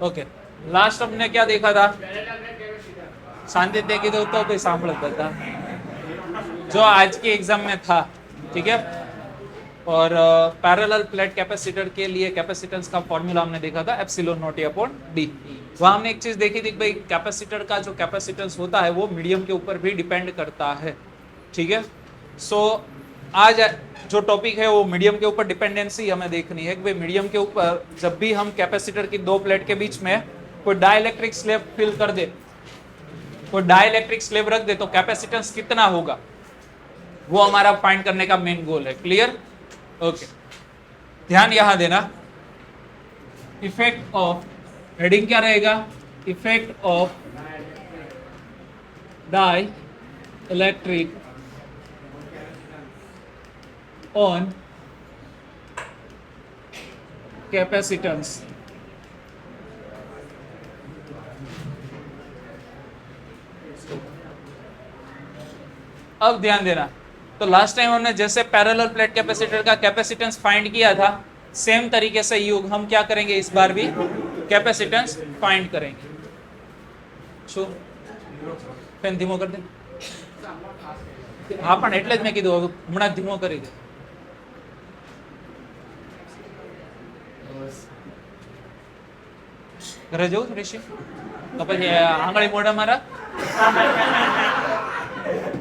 Okay, last हमने क्या देखा था? शांति देखी तो कोई सांभळ था जो आज की एग्जाम में था, ठीक है। और पैरेलल प्लेट कैपेसिटर के लिए कैपेसिटेंस का फॉर्मूला हमने देखा था एप्सिलॉन नॉट अपॉन डी। वहां हमने एक चीज देखी थी भाई, कैपेसिटर का जो कैपेसिटेंस होता है वो मीडियम के ऊपर भी डिपेंड करता है, ठीक है। सो आज जो टॉपिक है वो मीडियम के ऊपर डिपेंडेंसी हमें देखनी है कि भाई मीडियम के ऊपर जब भी हम कैपेसिटर की दो प्लेट के बीच में कोई डाइलेक्ट्रिक स्लैब फिल कर दे, कोई डाइलेक्ट्रिक स्लैब रख दे, तो कैपेसिटेंस कितना होगा वो हमारा फाइंड करने का मेन गोल है। क्लियर? ओके, ध्यान यहां देना। इफेक्ट ऑफ, हेडिंग क्या रहेगा? Effect of dielectric on capacitance. अब ध्यान देना, तो लास्ट टाइम हमने जैसे पैरेलल प्लेट कैपेसिटर का कैपेसिटेंस फाइंड किया था, सेम तरीके से युग हम क्या करेंगे, इस बार भी कैपेसिटेंस फाइंड करेंगे। શું ફેન ધીમો કરી દે? હા પણ એટલે જ મેં કીધું હમણાં ધીમો કરી દે। ઘરે જવું છે ઋષિ? તો પછી આંગળી મોઢા મારા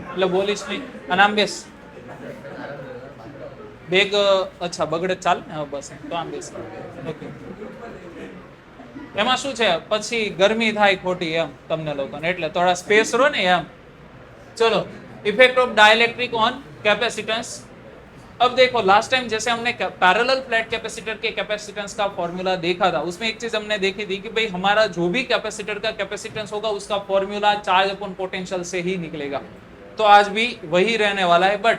એટલે બોલીશ નહીં। અને આમ બેસ, બેગ અચ્છા બગડે ચાલ ને? હા બસ, તો આમ બેસ। ઓકે, એમાં શું છે પછી ગરમી થાય ખોટી એમ તમને લોકોને, એટલે થોડા સ્પેસ રહો ને એમ। चलो, effect of dielectric on capacitance. अब देखो लास्ट टाइम जैसे हमने पैरेलल प्लेट कैपेसिटर के कैपेसिटेंस का फॉर्मूला देखा था, उसमें एक चीज हमने देखी थी कि भाई हमारा जो भी कैपेसिटर का कैपेसिटेंस होगा उसका फॉर्मूला चार्ज अपॉन पोटेंशियल से ही निकलेगा। तो आज भी वही रहने वाला है, बट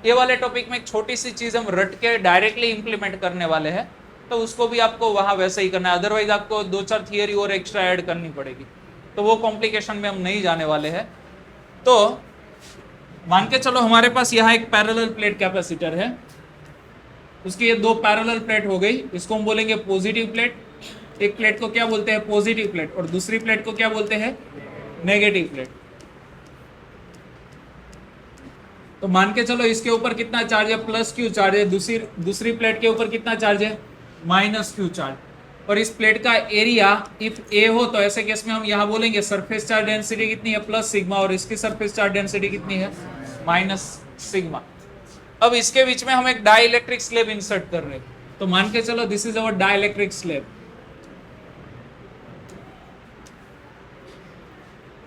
ये वाले टॉपिक में एक छोटी सी चीज हम रट के डायरेक्टली इंप्लीमेंट करने वाले हैं, तो उसको भी आपको वहां वैसे ही करना है। अदरवाइज आपको 2-4 थियरी और एक्स्ट्रा ऐड करनी पड़ेगी, तो वो कॉम्प्लिकेशन में हम नहीं जाने वाले हैं। तो मान के चलो हमारे पास यहाँ एक पैरेलल प्लेट कैपेसिटर है, उसकी ये दो पैरेलल प्लेट हो गई, इसको हम बोलेंगे पॉजिटिव प्लेट। एक प्लेट को क्या बोलते हैं? Positive plate. और दूसरी प्लेट को क्या बोलते हैं? Negative plate. तो मान के चलो इसके ऊपर कितना चार्ज है? प्लस क्यू चार्ज है। दूसरी प्लेट के ऊपर कितना चार्ज है? Minus Q charge. और इस प्लेट का एरिया इफ ए हो तो ऐसे केस में हम यहाँ बोलेंगे सरफेस चार्ज डेंसिटी कितनी है? Plus sigma. और इसकी सरफेस चार्ज डेंसिटी कितनी है? Minus sigma. अब इसके बीच में हम एक डाइलेक्ट्रिक स्लैब इंसर्ट कर रहे हैं, तो मान के चलो this is our dielectric slab.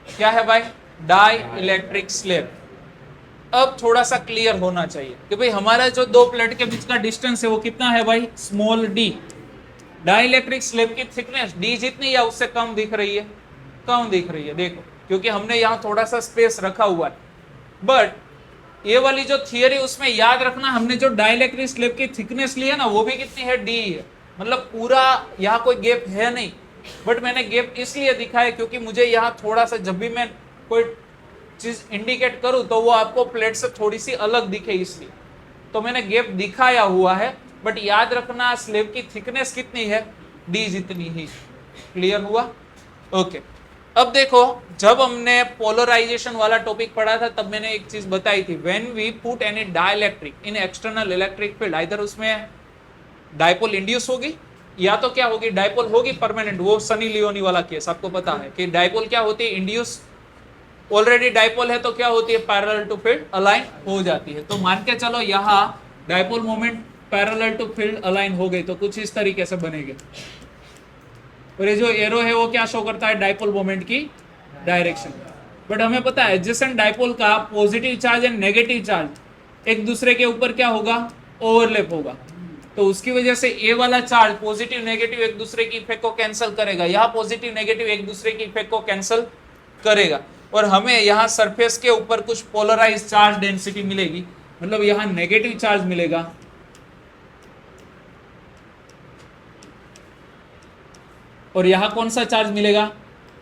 क्या है भाई? Dielectric slab. अब थोड़ा सा क्लियर होना चाहिए कि भाई हमारा जो दो प्लेट के बीच का डिस्टेंस है वो कितना है भाई? Small D. डाइलेक्ट्रिक स्लैब की थिकनेस डी जितनी या उससे कम दिख रही है? कम दिख रही है, देखो, क्योंकि हमने यहाँ थोड़ा सा स्पेस रखा हुआ है। बट ये वाली जो थियरी, उसमें याद रखना हमने जो डाइलेक्ट्रिक स्लैब की थिकनेस ली है ना, वो भी कितनी है? डी है। मतलब पूरा यहाँ कोई गैप है नहीं, बट मैंने गैप इसलिए दिखाया क्योंकि मुझे यहाँ थोड़ा सा, जब भी मैं कोई चीज इंडिकेट करूं तो वो आपको प्लेट से थोड़ी सी अलग दिखे, इसलिए तो मैंने गैप दिखाया हुआ है। बट याद रखना स्लैब की थिकनेस कितनी है? डी जितनी ही। क्लियर हुआ? ओके। अब देखो, जब हमने पोलराइजेशन वाला टॉपिक पढ़ा था तब मैंने एक चीज बताई थी, when we put any dielectric in external electric field, either उसमें डाइपोल इंड्यूस होगी या तो क्या होगी? डाइपोल होगी परमानेंट। वो सनी लियोनी वाला केस आपको पता है कि डाइपोल क्या होती है? इंड्यूस। ऑलरेडी डाइपोल है तो क्या होती है? पैरेलल टू फील्ड अलाइन हो जाती है। तो मान के चलो यहाँ dipole moment parallel to field align हो गई, तो कुछ इस तरीके से बनेगी। और ये जो एरो है वो क्या शो करता है? डाइपोल मोमेंट की डायरेक्शन। बट हमें पता है एडजेसेंट डाइपोल का positive charge and negative charge एक दूसरे के ऊपर क्या होगा? ओवरलैप होगा। तो उसकी वजह से ए वाला चार्ज पॉजिटिव नेगेटिव एक दूसरे की इफेक्ट को कैंसिल करेगा, यहाँ पॉजिटिव नेगेटिव एक दूसरे की इफेक्ट को कैंसिल करेगा। और हमें यहाँ सरफेस के ऊपर कुछ पोलराइज चार्ज डेंसिटी मिलेगी, मतलब यहाँ नेगेटिव चार्ज मिलेगा और यहाँ कौन सा चार्ज मिलेगा?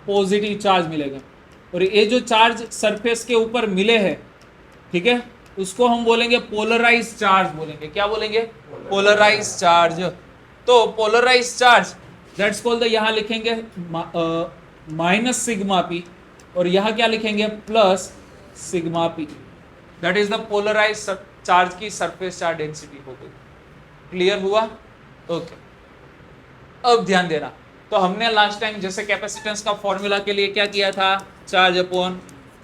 पॉजिटिव चार्ज मिलेगा। और ये जो चार्ज सरफेस के ऊपर मिले हैं, ठीक है, उसको हम बोलेंगे पोलराइज चार्ज बोलेंगे। क्या बोलेंगे? Polarise charge. तो polarise charge that's called the, यहां लिखेंगे माइनस सिग्मा पी, और यहां क्या लिखेंगे plus sigma P. That is the polarise charge की सरफेस चार्ज डेंसिटी हो गई। क्लियर हुआ? ओके। अब ध्यान देना, तो हमने लास्ट टाइम जैसे कैपेसिटेंस का फॉर्मूला के लिए क्या किया था, चार्ज अपॉन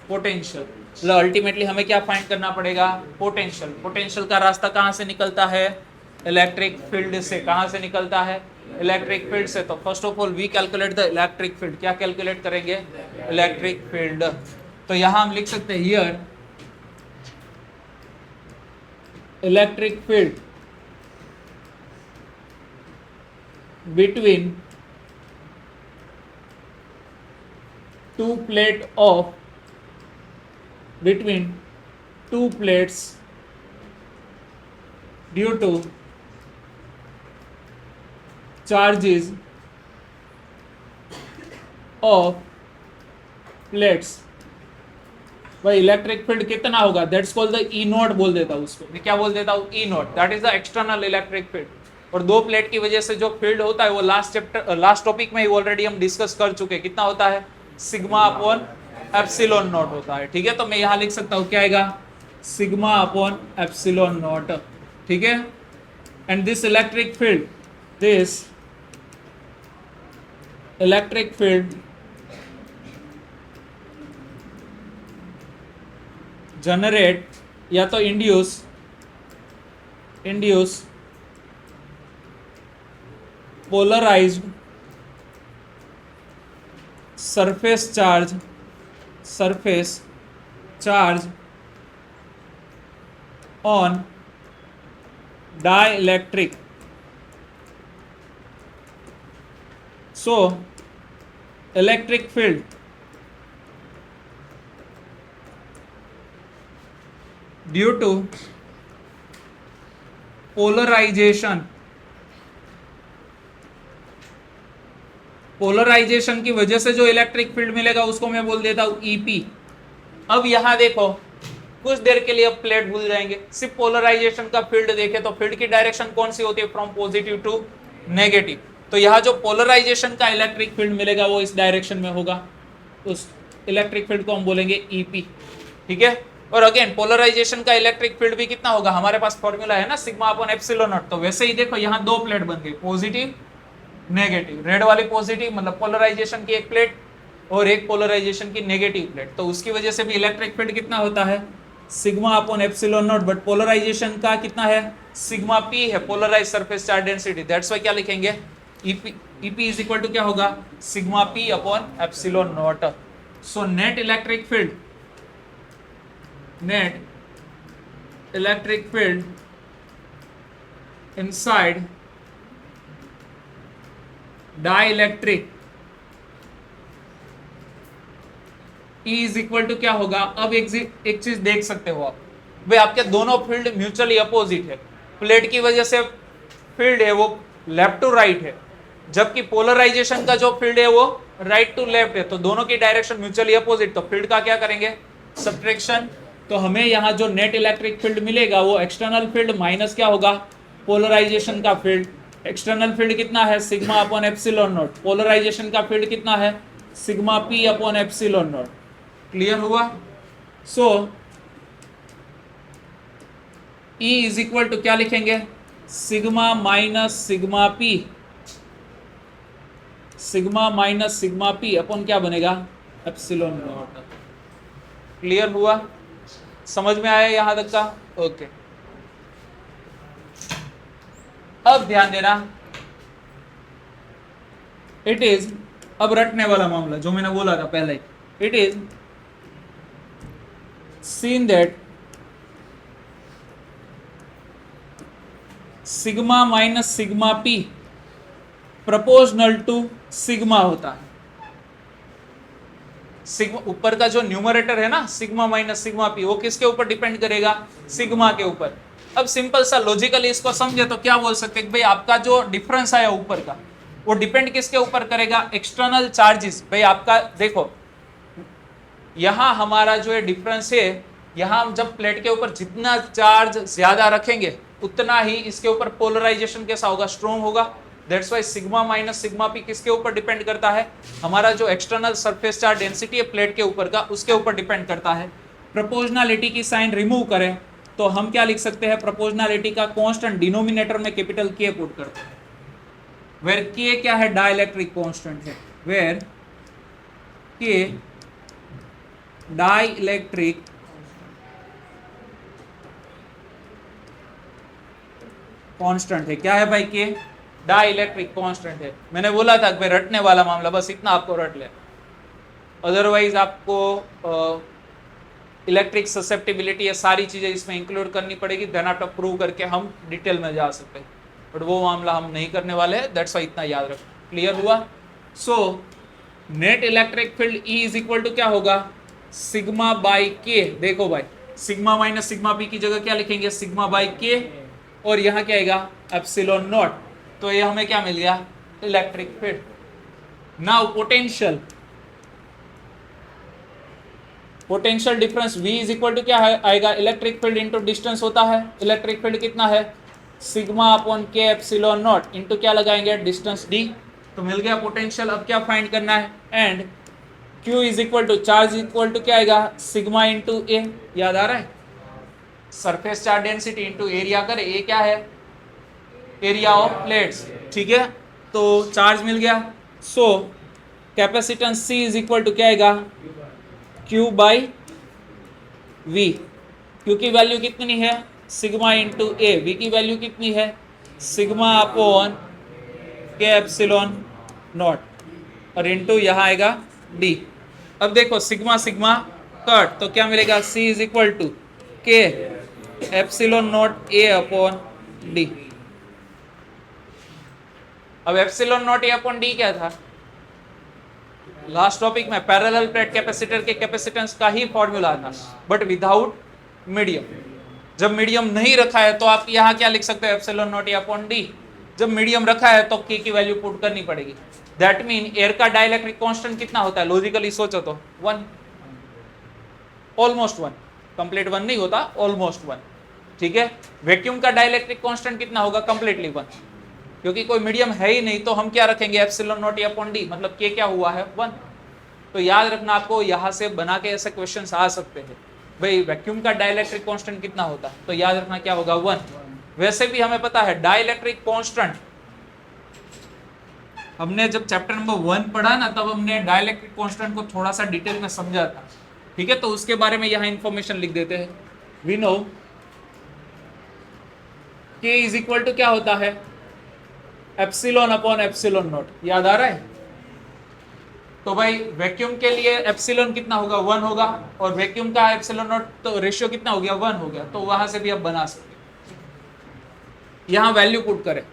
पोटेंशियल। अल्टीमेटली हमें क्या फाइंड करना पड़ेगा, पोटेंशियल। पोटेंशियल का रास्ता कहां से निकलता है, इलेक्ट्रिक फील्ड से। कहां से निकलता है, इलेक्ट्रिक फील्ड से। तो first of all we calculate the electric field. क्या कैलकुलेट करेंगे, इलेक्ट्रिक फील्ड। तो यहां हम लिख सकते हैं here electric field between two plates due to charges of plates। भाई इलेक्ट्रिक फील्ड कितना होगा, that's called the E naught बोल देता हूं उसको। मैं क्या बोल देता हूं, E naught. That is the external electric field. और दो प्लेट की वजह से जो फील्ड होता है वो लास्ट टॉपिक में ही ऑलरेडी हम डिस्कस कर चुके हैं। कितना होता है, सिग्मा अपॉन एप्सिलॉन नॉट होता है। ठीक है, तो मैं यहां लिख सकता हूं क्या आएगा, सिग्मा अपॉन एप्सिलॉन नॉट। ठीक है, and this electric field generate या तो induce polarized surface charge on dielectric। so electric field due to polarization की वजह से जो इलेक्ट्रिक फील्ड मिलेगा उसको मैं बोल देता हूं ईपी। अब यहां देखो, कुछ देर के लिए अब प्लेट भूल जाएंगे, सिर्फ पोलराइजेशन का फील्ड देखे तो फील्ड की डायरेक्शन कौन सी होती है, फ्रॉम पॉजिटिव टू नेगेटिव। तो यहां जो पोलराइजेशन का इलेक्ट्रिक फील्ड मिलेगा वो इस डायरेक्शन में होगा, उस इलेक्ट्रिक फील्ड को हम बोलेंगे ईपी। ठीक है, और अगेन पोलराइजेशन का इलेक्ट्रिक फील्ड भी कितना होगा, हमारे पास फॉर्मूला है ना, सिग्मा अपॉन एप्सिलॉन नॉट। तो वैसे ही देखो यहां दो प्लेट बन गई, पॉजिटिव नेगेटिव। रेड वाली पॉजिटिव मतलब पोलराइजेशन की एक प्लेट और एक पोलराइजेशन की नेगेटिव प्लेट। तो उसकी वजह से भी इलेक्ट्रिक फील्ड कितना होता है, sigma upon epsilon naught. But polarization का कितना है, सिग्मा पी है, polarize surface charge density. That's why क्या लिखेंगे, ईपी इज इक्वल टू क्या होगा, sigma P upon epsilon naught. So net electric field inside dielectric E is equal to क्या होगा। अब एक चीज देख सकते हो आप, भाई आपके दोनों फील्ड म्यूचुअली अपोजिट है। प्लेट की वजह से फील्ड है वो लेफ्ट टू राइट है, जबकि पोलराइजेशन का जो फील्ड है वो राइट टू लेफ्ट है। तो दोनों की डायरेक्शन म्यूचुअली अपोजिट, तो फील्ड का क्या करेंगे, सब्ट्रैक्शन। तो हमें यहाँ जो नेट इलेक्ट्रिक फील्ड मिलेगा वो एक्सटर्नल फील्ड माइनस क्या होगा, पोलराइजेशन का फील्ड। एक्सटर्नल फील्ड कितना है, sigma upon epsilon naught. Polarization का फील्ड कितना है, sigma P upon epsilon naught. Clear हुआ? So E is equal to क्या लिखेंगे, sigma minus sigma P, sigma minus sigma P upon क्या बनेगा, एप्सिलॉन नॉट। क्लियर हुआ? समझ में आया यहां तक का? ओके। अब ध्यान देना, इट इज, अब रटने वाला मामला जो मैंने बोला था पहले, it is seen that sigma minus sigma P proportional to sigma होता है। सिग्मा ऊपर का जो न्यूमरेटर है ना, सिग्मा माइनस सिग्मा पी, वो किसके ऊपर डिपेंड करेगा, सिग्मा के ऊपर। अब सिंपल सा लॉजिकली इसको समझे तो क्या बोल सकते हैं, भाई आपका जो डिफरेंस आया ऊपर का वो डिपेंड किसके ऊपर करेगा, एक्सटर्नल चार्जेस। भाई आपका देखो यहां हमारा जो है डिफरेंस है, यहां हम जब प्लेट के ऊपर जितना चार्ज ज्यादा रखेंगे उतना ही इसके ऊपर पोलराइजेशन कैसा होगा, स्ट्रॉन्ग होगा। That's why sigma minus sigma P किसके ऊपर डिपेंड करता है, हमारा जो एक्सटर्नल सरफेस चार्ज डेंसिटी है प्लेट के ऊपर का, उसके ऊपर डिपेंड करता है। प्रोपोर्शनलिटी की साइन रिमूव करें तो हम क्या लिख सकते हैं, प्रोपोर्शनलिटी का कांस्टेंट डिनोमिनेटर में कैपिटल के पुट करते हैं, वेयर के क्या है, डाइलेक्ट्रिक कांस्टेंट है, वेयर के डाइलेक्ट्रिक कांस्टेंट है। क्या है भाई, के डाइलेक्ट्रिक कांस्टेंट है। मैंने बोला था कि रटने वाला मामला, बस इतना आपको रट ले, अदरवाइज आपको इलेक्ट्रिक ससेप्टिबिलिटी, ये सारी चीजें इसमें इंक्लूड करनी पड़ेगी, देन आप प्रूव करके हम डिटेल में जा सकते हैं, बट वो मामला हम नहीं करने वाले हैं। दैट्स वाई इतना याद रखो। क्लियर हुआ? So net electric field E is equal to क्या होगा, सिग्मा बाई के। देखो भाई, सिग्मा माइनस सिग्मा पी की जगह क्या लिखेंगे, सिग्मा बाई के, और यहाँ क्या आएगा, एप्सिलॉन नॉट। तो ये हमें क्या मिल गया, electric field. Now potential, potential difference V is equal to क्या है आएगा, इलेक्ट्रिक फील्ड इंटू डिस्टेंस होता है। इलेक्ट्रिक फील्ड कितना है, sigma upon k epsilon not into क्या लगाएंगे, डिस्टेंस d। तो मिल गया पोटेंशियल। अब क्या फाइंड करना है, and Q is equal to charge equal to क्या आएगा, सिग्मा इंटू ए। याद आ रहा है, surface charge density into area करे, ए क्या है, एरिया ऑफ प्लेट्स। ठीक है, तो चार्ज मिल गया। So capacitance C is equal to क्या आएगा, Q बाई V। Q की वैल्यू कितनी है, सिग्मा इंटू ए। V की वैल्यू कितनी है, sigma upon k epsilon naught, और इंटू यहाँ आएगा D। अब देखो सिग्मा सिग्मा कट, तो क्या मिलेगा, C इज इक्वल टू के epsilon naught A upon D। अब epsilon naught A upon D क्या था, लास्ट टॉपिक में पैरेलल प्लेट कैपेसिटर के कैपेसिटेंस का ही फॉर्मूला था, बट विदाउट मीडियम। जब मीडियम नहीं रखा है तो आप यहाँ क्या लिख सकते हो, epsilon naught A upon D। जब मीडियम रखा है तो K की वैल्यू पुट करनी पड़ेगी। दैट मीन एयर का डाइलेक्ट्रिक कांस्टेंट कितना होता है, लॉजिकली सोचो तो 1, ऑलमोस्ट 1, कंप्लीट 1 नहीं होता, ऑलमोस्ट 1। ठीक है, वैक्यूम का डाइलेक्ट्रिक कांस्टेंट कितना होगा, कंप्लीटली 1, क्योंकि कोई मीडियम है ही नहीं, तो हम क्या रखेंगे, एप्सिलॉन नॉट अपॉन D, मतलब K क्या हुआ है, 1। तो याद रखना, आपको यहाँ से बना के ऐसे क्वेश्चंस आ सकते हैं, भाई वैक्यूम का डाइलेक्ट्रिक कांस्टेंट कितना होता है, तो याद रखना क्या होगा, 1। वैसे भी हमें पता है डाइलेक्ट्रिक कांस्टेंट, हमने जब चैप्टर नंबर 1 पढ़ा ना, तब हमने डाइलेक्ट्रिक कांस्टेंट को थोड़ा सा डिटेल में समझा था। ठीक है, तो उसके बारे में यहाँ इंफॉर्मेशन लिख देते हैं। We know K is equal to क्या होता है, एप्सिलॉन अपॉन एप्सिलॉन नॉट। याद आ रहा है? तो भाई वैक्यूम के लिए एप्सिलॉन कितना होगा, 1 होगा, और वैक्यूम का एप्सिलॉन नॉट तो रेशियो कितना हो गया, 1 हो गया। तो वहां से भी आप बना सकते, यहां वैल्यू पुट करें।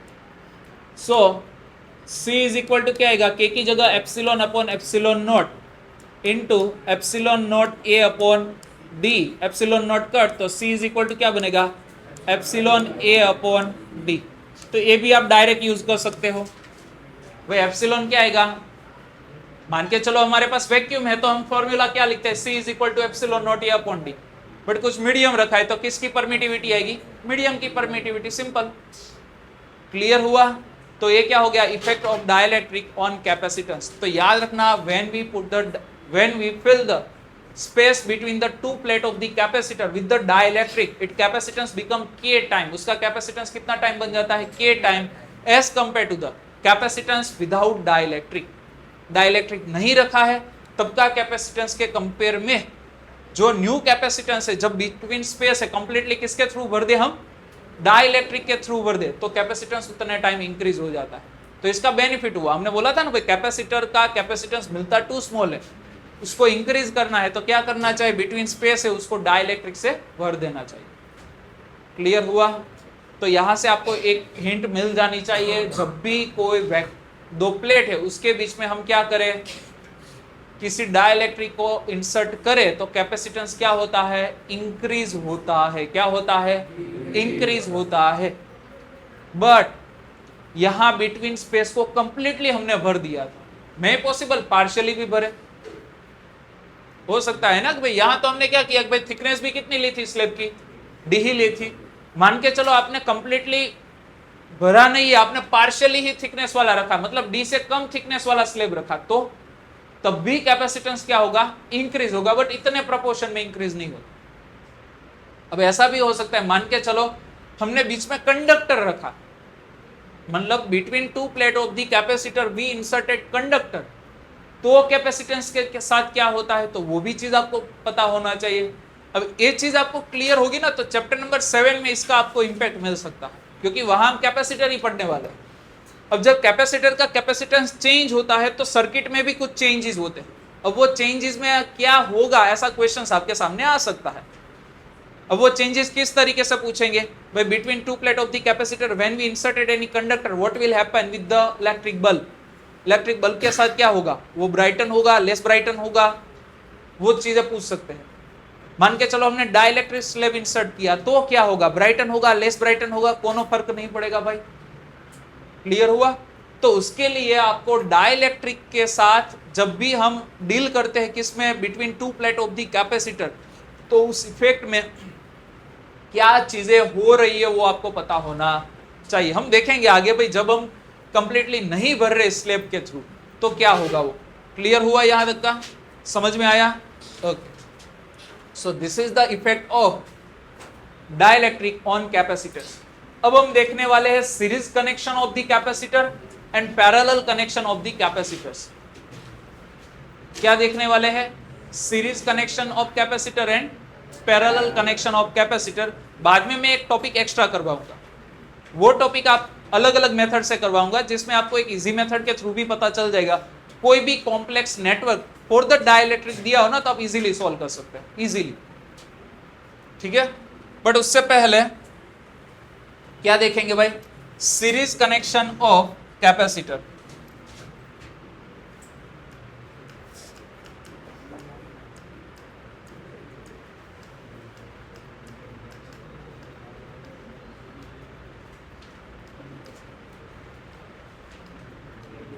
सो C इज इक्वल टू क्या आएगा, K की जगह epsilon upon epsilon not into epsilon naught A upon D। Epsilon not cut, तो C इज इक्वल टू क्या बनेगा, एप्सिलॉन A अपॉन D। तो ये भी आप डायरेक्ट यूज कर सकते हो। भाई एप्सिलॉन क्या आएगा, मान के चलो हमारे पास वैक्यूम है, तो हम फॉर्मूला क्या लिखते हैं, C is equal to epsilon naught A upon D। But कुछ मीडियम रखा है, तो किसकी परमिटिविटी आएगी, मीडियम की परमिटिविटी, सिंपल। क्लियर हुआ? तो ये क्या हो गया, effect of dielectric on capacitance. तो याद रखना, when we fill the space between the two plate of the capacitor with the dielectric, its capacitance become K time। उसका कैपेसिटेंस कितना टाइम बन जाता है, K time, as compared to the capacitance without dielectric। Dielectric नहीं रखा है तब का कैपेसिटेंस के कंपेयर में जो न्यू कैपेसिटेंस है, जब बिटवीन स्पेस है, कंप्लीटली किसके थ्रू भर दे, हम डाइलेक्ट्रिक के थ्रू भर दे, तो कैपेसिटेंस उतने टाइम इंक्रीज हो जाता है। तो इसका बेनिफिट हुआ, हमने बोला था ना भाई, कैपेसिटर का कैपेसिटेंस मिलता टू स्मॉल है, उसको इंक्रीज करना है तो क्या करना चाहिए, बिटवीन स्पेस है उसको डाइलेक्ट्रिक से भर देना चाहिए। क्लियर हुआ? तो यहां से आपको एक हिंट मिल जानी चाहिए, जब भी कोई दो प्लेट है उसके बीच में हम क्या करें, किसी डाइलेक्ट्रिक को इंसर्ट करें तो कैपेसिटेंस क्या होता है, इंक्रीज होता है। क्या होता है, इंक्रीज होता है। बट यहां बिटवीन स्पेस को कंप्लीटली हमने भर दिया था, मे पॉसिबल पार्शियली भी भरे, हो सकता है ना कि भाई यहां तो हमने क्या किया कि भाई थिकनेस भी कितनी ली थी स्लैब की, D ही ली थी। मान के चलो आपने कंप्लीटली भरा नहीं है, आपने पार्शियली ही थिकनेस वाला रखा, मतलब डी से कम थिकनेस वाला स्लेब रखा, तो तब भी कैपेसिटेंस क्या होगा, इंक्रीज होगा, बट इतने प्रोपोर्शन में इंक्रीज नहीं होगा। अब ऐसा भी हो सकता है, मान के चलो हमने बीच में कंडक्टर रखा, मतलब between two plate of the capacitor we inserted conductor, तो कैपेसिटेंस के साथ क्या होता है, तो वो भी चीज आपको पता होना चाहिए। अब ये चीज आपको क्लियर होगी ना, तो चैप्टर नंबर 7 में इसका आपको इंपैक्ट मिल सकता है, क्योंकि वहां हम कैपेसिटर ही पढ़ने वाले हैं। अब जब कैपेसिटर का कैपेसिटेंस चेंज होता है तो सर्किट में भी कुछ चेंजेस होते हैं। अब वो चेंजेस में क्या होगा, ऐसा क्वेश्चन आपके सामने आ सकता है। अब वो चेंजेस किस तरीके से पूछेंगे, भाई between two plate of the capacitor when we inserted any conductor what will happen with the electric bulb, electric bulb के साथ क्या होगा, वो ब्राइटन होगा, लेस ब्राइटन होगा, वो चीजें पूछ सकते हैं। मान के चलो हमने डाइलेक्ट्रिक स्लेब इंसर्ट किया, तो क्या होगा, ब्राइटन होगा, लेस ब्राइटन होगा, कोनो फर्क नहीं पड़ेगा भाई। क्लियर हुआ? तो उसके लिए आपको डाइलेक्ट्रिक के साथ जब भी हम डील करते हैं किसमें, between two plate of the capacitor, तो उस इफेक्ट में क्या चीजें हो रही है वो आपको पता होना चाहिए। हम देखेंगे आगे भाई, जब हम कंप्लीटली नहीं भर रहे स्लेब के थ्रू तो क्या होगा वो। क्लियर हुआ यहां तक का, समझ में आया? Okay, so this is the effect of dielectric on capacitors. अब हम देखने वाले हैं series connection of the capacitor and parallel connection of the capacitors. क्या देखने वाले हैं, series connection of capacitor and parallel connection of capacitor. बाद में मैं एक टॉपिक एक्स्ट्रा करवाऊंगा, वो टॉपिक आप अलग अलग मेथड से करवाऊंगा, जिसमें आपको एक इजी मेथड के थ्रू भी पता चल जाएगा। कोई भी complex network for the dielectric दिया हो ना, तो आप इजीली सॉल्व कर सकते हैं, इजीली। ठीक है, बट उससे पहले क्या देखेंगे भाई, series connection of capacitor.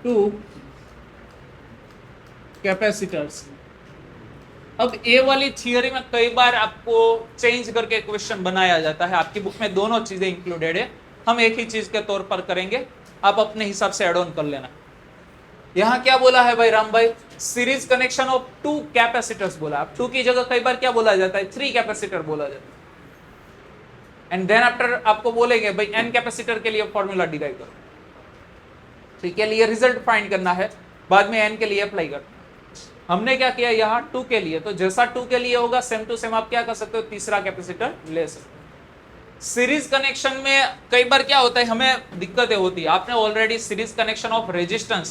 Two capacitors. अब ए वाली थियरी में कई बार आपको चेंज करके क्वेश्चन बनाया जाता है, आपकी बुक में दोनों चीजें इंक्लूडेड है, हम एक ही चीज के तौर पर करेंगे, आप अपने हिसाब से एड ऑन कर लेना। यहां क्या बोला है भाई राम भाई, series connection of two capacitors बोला। अब टू की जगह कई बार क्या बोला जाता है, 3 कैपेसिटर बोला जाता है। एंड देन आफ्टर आपको बोलेंगे भाई एन कैपेसिटर के लिए फॉर्मूला डिराइव करो, ठीक है, लिए रिजल्ट फाइंड करना है, बाद में एन के लिए अप्लाई करना। हमने क्या किया यहाँ 2 के लिए, तो जैसा 2 के लिए होगा सेम टू सेम आप क्या कर सकते हो, तीसरा कैपेसिटर ले सकते हो। सीरीज कनेक्शन में कई बार क्या होता है, हमें दिक्कतें होती है। आपने already series connection of resistance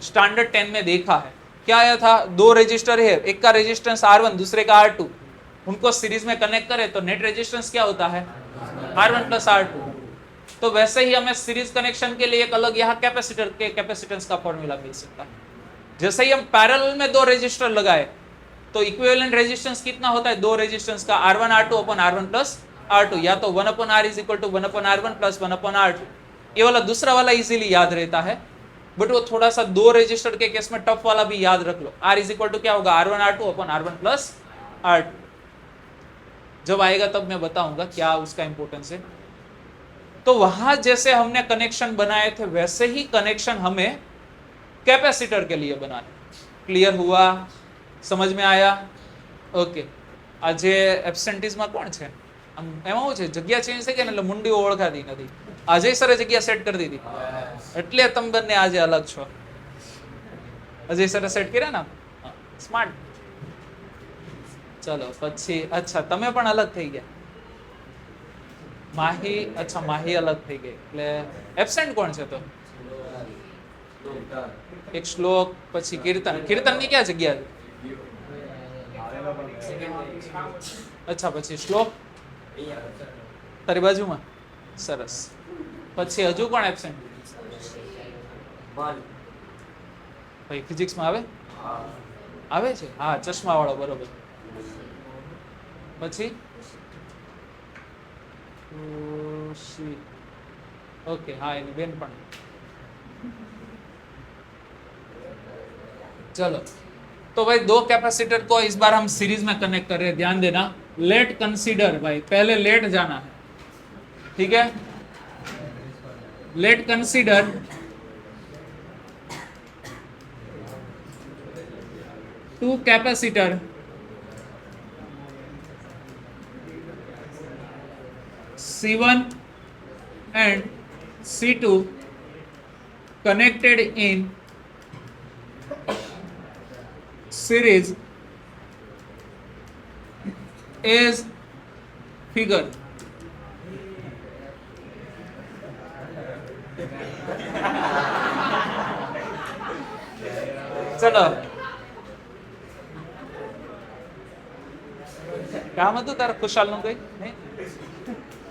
standard 10 में देखा है, क्या आया था, 2 रेजिस्टर है, एक का रेजिस्टेंस R1 दूसरे का R2, उनको सीरीज में कनेक्ट करें तो नेट रेजिस्टेंस क्या होता है, R1 + R2। तो वैसे ही हमें सीरीज कनेक्शन के लिए एक अलग यहाँ कैपेसिटर के कैपेसिटेंस का फॉर्मूला मिल सकता है। जैसे ही हम पैरेलल में 2 रेजिस्टर लगाए तो इक्विवेलेंट रेजिस्टेंस कितना होता है, 2 रेजिस्टेंस का R1 R2 अपन R1 + R2, या तो 1/R = 1/R1 + 1/R2। ये वाला दूसरा वाला इजीली याद रहता है, बट वो थोड़ा सा 2 रेजिस्टर के केस में टफ वाला भी याद रख लो। R = क्या होगा, R1 R2 अपन R1 + R2। जब आएगा तब मैं बताऊंगा क्या उसका इंपॉर्टेंस है। तो वहां जैसे हमने कनेक्शन बनाए थे वैसे ही कनेक्शन हमें कैपेसिटर के लिए बनाने। क्लियर हुआ, समझ में आया? ओके, आज એબ્સેન્ટીઝમાં કોણ છે, આમ એમાં શું છે, જગ્યા ચેન્જ થઈ ગઈ ને એટલે મુંડી ઓળખાતી નથી। આજે સરે જગ્યા સેટ કરી દીધી એટલે તમે બંને આજે અલગ છો। અજય સરે સેટ કર્યા ને, સ્માર્ટ। ચલો પછી અચ્છા તમે પણ અલગ થઈ ગયા, માહી, અચ્છા માહી અલગ થઈ ગઈ, એટલે એબ્સેન્ટ કોણ છે? તો એક શ્લોક, પછી કીર્તન। કીર્તનની ક્યાં જગ્યા છે? અચ્છા, પછી શ્લોક તારી બાજુમાં, સરસ। પછી હજુ કોણ એબ્સેન્ટ? ભાઈ ફિઝિક્સમાં આવે આવે છે, હા ચશ્મા વાળો, બરોબર। પછી ओके, हाँ एनी बेन पण। चलो, तो भाई 2 कैपेसिटर को इस बार हम सीरीज में कनेक्ट कर रहे हैं, ध्यान देना। लेट कंसीडर, भाई पहले लेट जाना है, ठीक है। Let consider two capacitor C1 and C2 connected in series as figure. चलो काम હતું તારે खुशहाल નું કઈ नहीं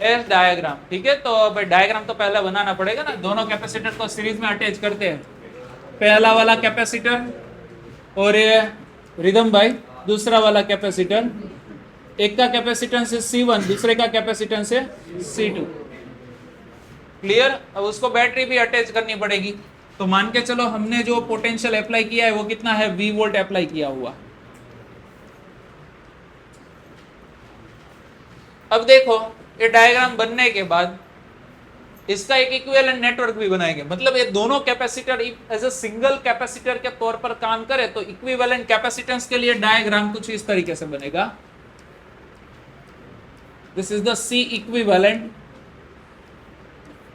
एस डायग्राम ठीक है। तो भाई डायग्राम तो पहले बनाना पड़ेगा ना। दोनों कैपेसिटर को सीरीज में अटैच करते हैं। पहला वाला कैपेसिटर और ये रिदम भाई दूसरा वाला कैपेसिटर, एक का कैपेसिटेंस है C1 दूसरे का कैपेसिटेंस है C2। क्लियर। अब उसको बैटरी भी अटैच करनी पड़ेगी। तो मान के चलो हमने जो पोटेंशियल अप्लाई किया है वो कितना है, V वोल्ट अप्लाई किया हुआ। अब देखो ये डायग्राम बनने के बाद इसका एक इक्विवेलेंट नेटवर्क भी बनाएंगे। मतलब ये दोनों capacitor as a single capacitor के तौर पर काम करे तो इक्विवेलेंट कैपेसिटेंस के लिए डायग्राम कुछ इस तरीके से बनेगा। This is the C equivalent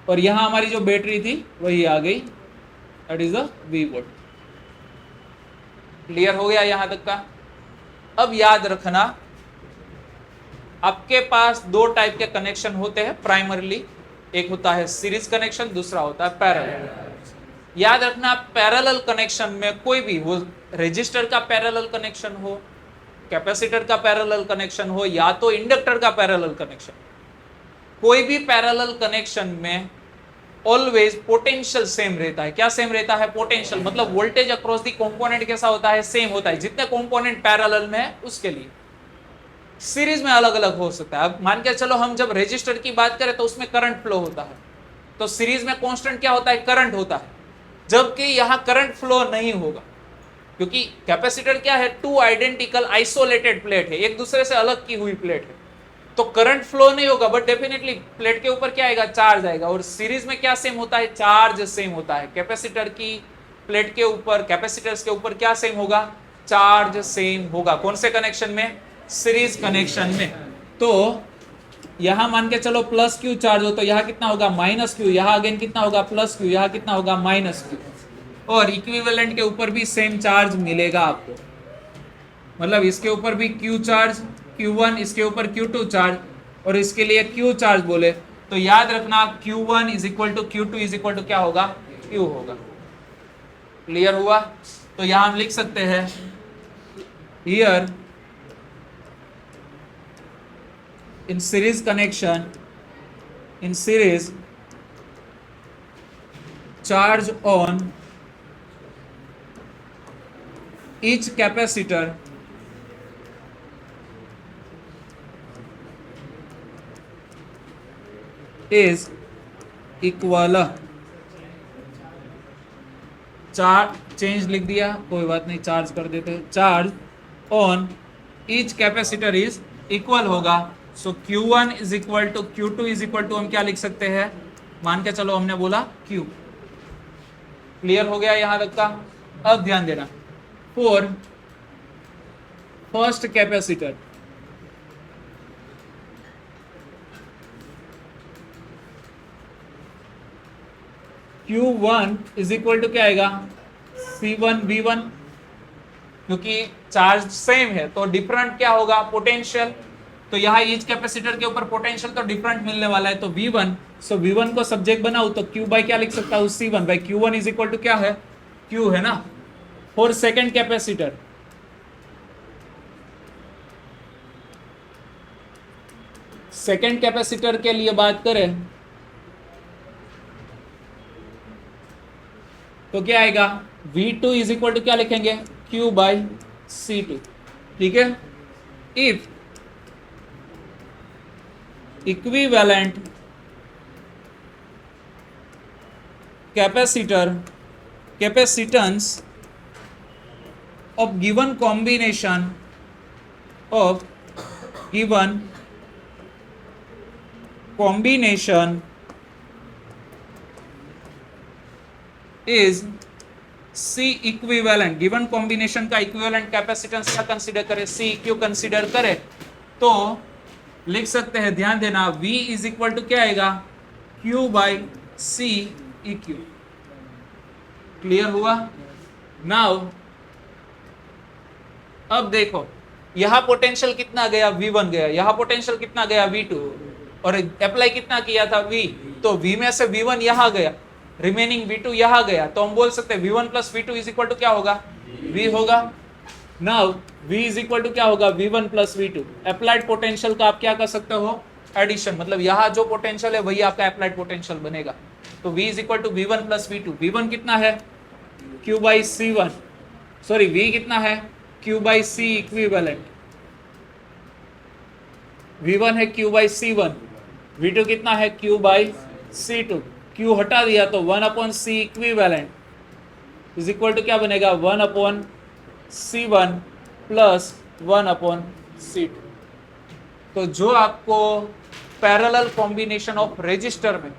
और यहां हमारी जो बैटरी थी वही आ गई, that is the V volt. Clear हो गया यहां तक का। अब याद रखना आपके पास दो टाइप के कनेक्शन होते हैं प्राइमरीली, एक होता है सीरीज कनेक्शन, दूसरा होता है पैरेलल। याद रखना पैरेलल कनेक्शन में कोई भी वो रेजिस्टर का पैरेलल कनेक्शन हो, कैपेसिटर का पैरेलल कनेक्शन हो या तो इंडक्टर का पैरेलल कनेक्शन, कोई भी पैरेलल कनेक्शन में ऑलवेज पोटेंशियल सेम रहता है। क्या सेम रहता है? पोटेंशियल। मतलब वोल्टेज अक्रॉस दी कंपोनेंट कैसा होता है? सेम होता है। जितने कंपोनेंट पैरेलल में है उसके लिए। सीरीज में अलग अलग हो सकता है। अब मान के चलो हम जब रेजिस्टर की बात करें तो उसमें करंट फ्लो होता है, तो सीरीज में कांस्टेंट क्या होता है? करंट होता है। जबकि यहां करंट फ्लो नहीं होगा क्योंकि कैपेसिटर क्या है? टू आइडेंटिकल आइसोलेटेड प्लेट है, एक दूसरे से अलग की हुई प्लेट है, तो करंट फ्लो नहीं होगा बट डेफिनेटली प्लेट के ऊपर क्या आएगा? चार्ज आएगा। और सीरीज में क्या सेम होता है? चार्ज सेम होता है। कैपेसिटर की प्लेट के ऊपर, कैपेसिटर्स के ऊपर क्या सेम होगा? चार्ज सेम होगा। कौन से कनेक्शन में? सीरीज कनेक्शन में। तो यहां मान के चलो प्लस क्यू चार्ज हो तो यहां कितना होगा? Minus Q. यहां अगेन कितना होगा? Plus Q. यहां कितना होगा? Minus Q. और इक्विवेलेंट के ऊपर भी सेम चार्ज मिलेगा आपको। मतलब इसके ऊपर भी क्यू चार्ज Q1, इसके ऊपर Q2 चार्ज और इसके लिए Q चार्ज बोले तो याद रखना Q1 is equal to Q2 is equal to क्या होगा? Q होगा। क्लियर हुआ? तो यहां हम लिख सकते हैं here in series connection, in series charge on each capacitor is equal। Charge change लिख दिया, कोई बात नहीं, चार्ज कर देते। Charge on each capacitor is equal होगा। So Q1 is equal to Q2 is equal to हम क्या लिख सकते हैं? मान के चलो हमने बोला Q। क्लियर हो गया यहां तक का। अब ध्यान देना for first capacitor Q1 is equal to क्या आएगा? C1 V1, क्योंकि चार्ज सेम है तो डिफरेंट क्या होगा? पोटेंशियल। तो यहाँ ईच कैपेसिटर के ऊपर पोटेंशियल तो डिफरेंट मिलने वाला है, तो V1। सो V1 को सब्जेक्ट बनाऊं तो Q बाई क्या लिख सकता हूं? C1 by Q1 is equal to क्या है? Q है ना। For second capacitor second capacitor के लिए बात करें तो क्या आएगा? V2 इज इक्वल टू क्या लिखेंगे? Q by C2। ठीक है। If equivalent capacitance of given combination of is C equivalent, given combination का इक्विवेलेंट कैपेसिटेंस का कंसीडर करें, सी क्यू कंसीडर करें तो लिख सकते हैं, ध्यान देना, V इज इक्वल टू क्या आएगा, Q by C E Q. Clear हुआ? नाउ अब देखो यहां पोटेंशियल कितना गया, V1 गया, यहां पोटेंशियल कितना गया, V2, और अप्लाई कितना किया था, V, तो V में से V1 यहां गया, रिमेनिंग V2 यहां गया, तो हम बोल सकते हैं V1 plus V2 is equal to क्या होगा, V होगा। Now V is equal to क्या होगा, V1 plus V2। Applied potential का आप क्या कर सकते हो, एडिशन, मतलब यहां जो पोटेंशियल है वही आपका अप्लाइड पोटेंशियल बनेगा। तो V is equal to V1 plus V2। V1 कितना है, Q by C1, sorry V कितना है, Q by C equivalent, V1 है Q बाई C1, V2 कितना है, Q बाई C2। Q हटा दिया तो 1 upon C equivalent is equal to क्या बनेगा, 1 upon C1 plus 1 upon C2। तो जो आपको पैरेलल कॉम्बिनेशन ऑफ रजिस्टर में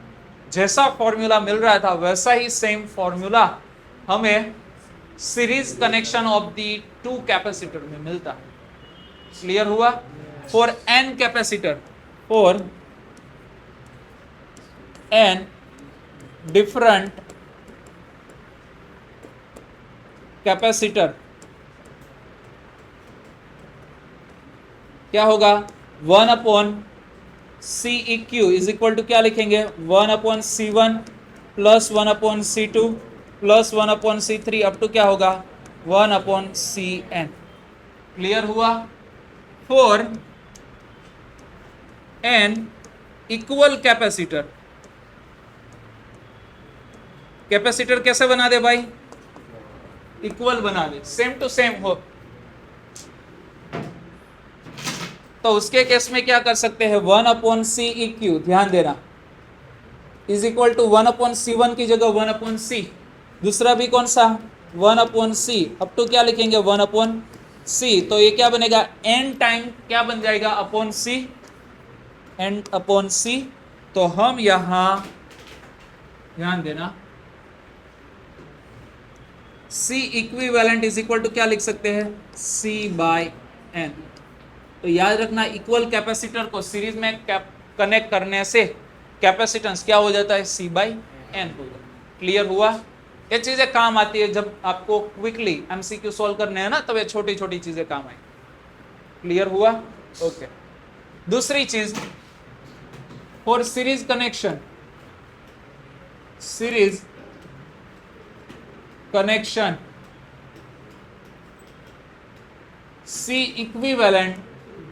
जैसा फॉर्मूला मिल रहा था वैसा ही सेम फॉर्मूला हमें series connection of the two capacitor में मिलता है। क्लियर हुआ? For n capacitor, for n different capacitor क्या होगा, 1 upon C E Q is equal to क्या लिखेंगे, 1 upon C1 plus 1 upon C2 plus 1 upon C3 up to क्या होगा, 1 अपॉन Cn। क्लियर हुआ? For n equal capacitor, capacitor कैसे बना दे भाई, इक्वल बना दे, सेम टू सेम हो, तो उसके केस में क्या कर सकते हैं, 1 अपॉन सी ई क्यू, ध्यान देना, is equal to 1 upon C1 की जगह 1 अपॉन C, दूसरा भी कौन सा, 1 अपॉन C, अब तो क्या लिखेंगे, 1 अपॉन C, तो ये क्या बनेगा, n टाइम क्या बन जाएगा, upon C, n upon C। तो हम यहां ध्यान देना, C equivalent is equal to क्या लिख सकते हैं, C बाय n। तो याद रखना, इक्वल कैपेसिटर को सीरीज में कनेक्ट करने से कैपेसिटेंस क्या हो जाता है, C बाई n होगा। क्लियर हुआ? ये चीजें काम आती है जब आपको क्विकली एमसीक्यू सॉल्व करने हैं ना, तब ये छोटी छोटी चीजें काम आए। क्लियर हुआ? ओके। दूसरी चीज, for series connection, series connection C equivalent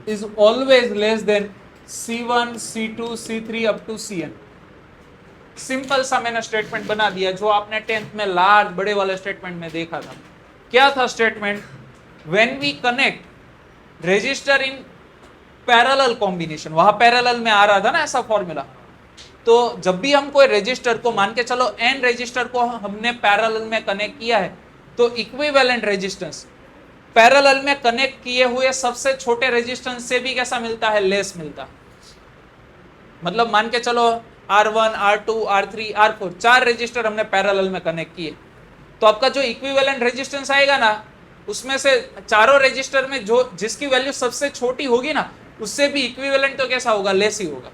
is always less than C1, C2, C3 up to Cn। Simple सा मैंने स्टेटमेंट बना दिया जो आपने 10th में लार्ज बड़े वाले स्टेटमेंट में देखा था। क्या था statement, when we connect resistor in parallel combination, वहां पैरेलल में आ रहा था ना ऐसा फॉर्मूला, तो जब भी हम कोई रजिस्टर को, मान के चलो n रजिस्टर को हमने पैरेलल में कनेक्ट किया है, तो इक्विवेलेंट रेजिस्टेंस पैरेलल में कनेक्ट किए हुए सबसे छोटे रेजिस्टेंस से भी कैसा मिलता है, लेस मिलता है। मतलब मान के चलो R1, R2, R3, R4 चार रजिस्टर हमने पैरेलल में कनेक्ट किए, तो आपका जो इक्विवेलेंट रेजिस्टेंस आएगा ना, उसमें से चारों रजिस्टर में जो जिसकी वैल्यू सबसे छोटी होगी ना, उससे भी इक्विवेलेंट तो कैसा होगा, लेस ही होगा।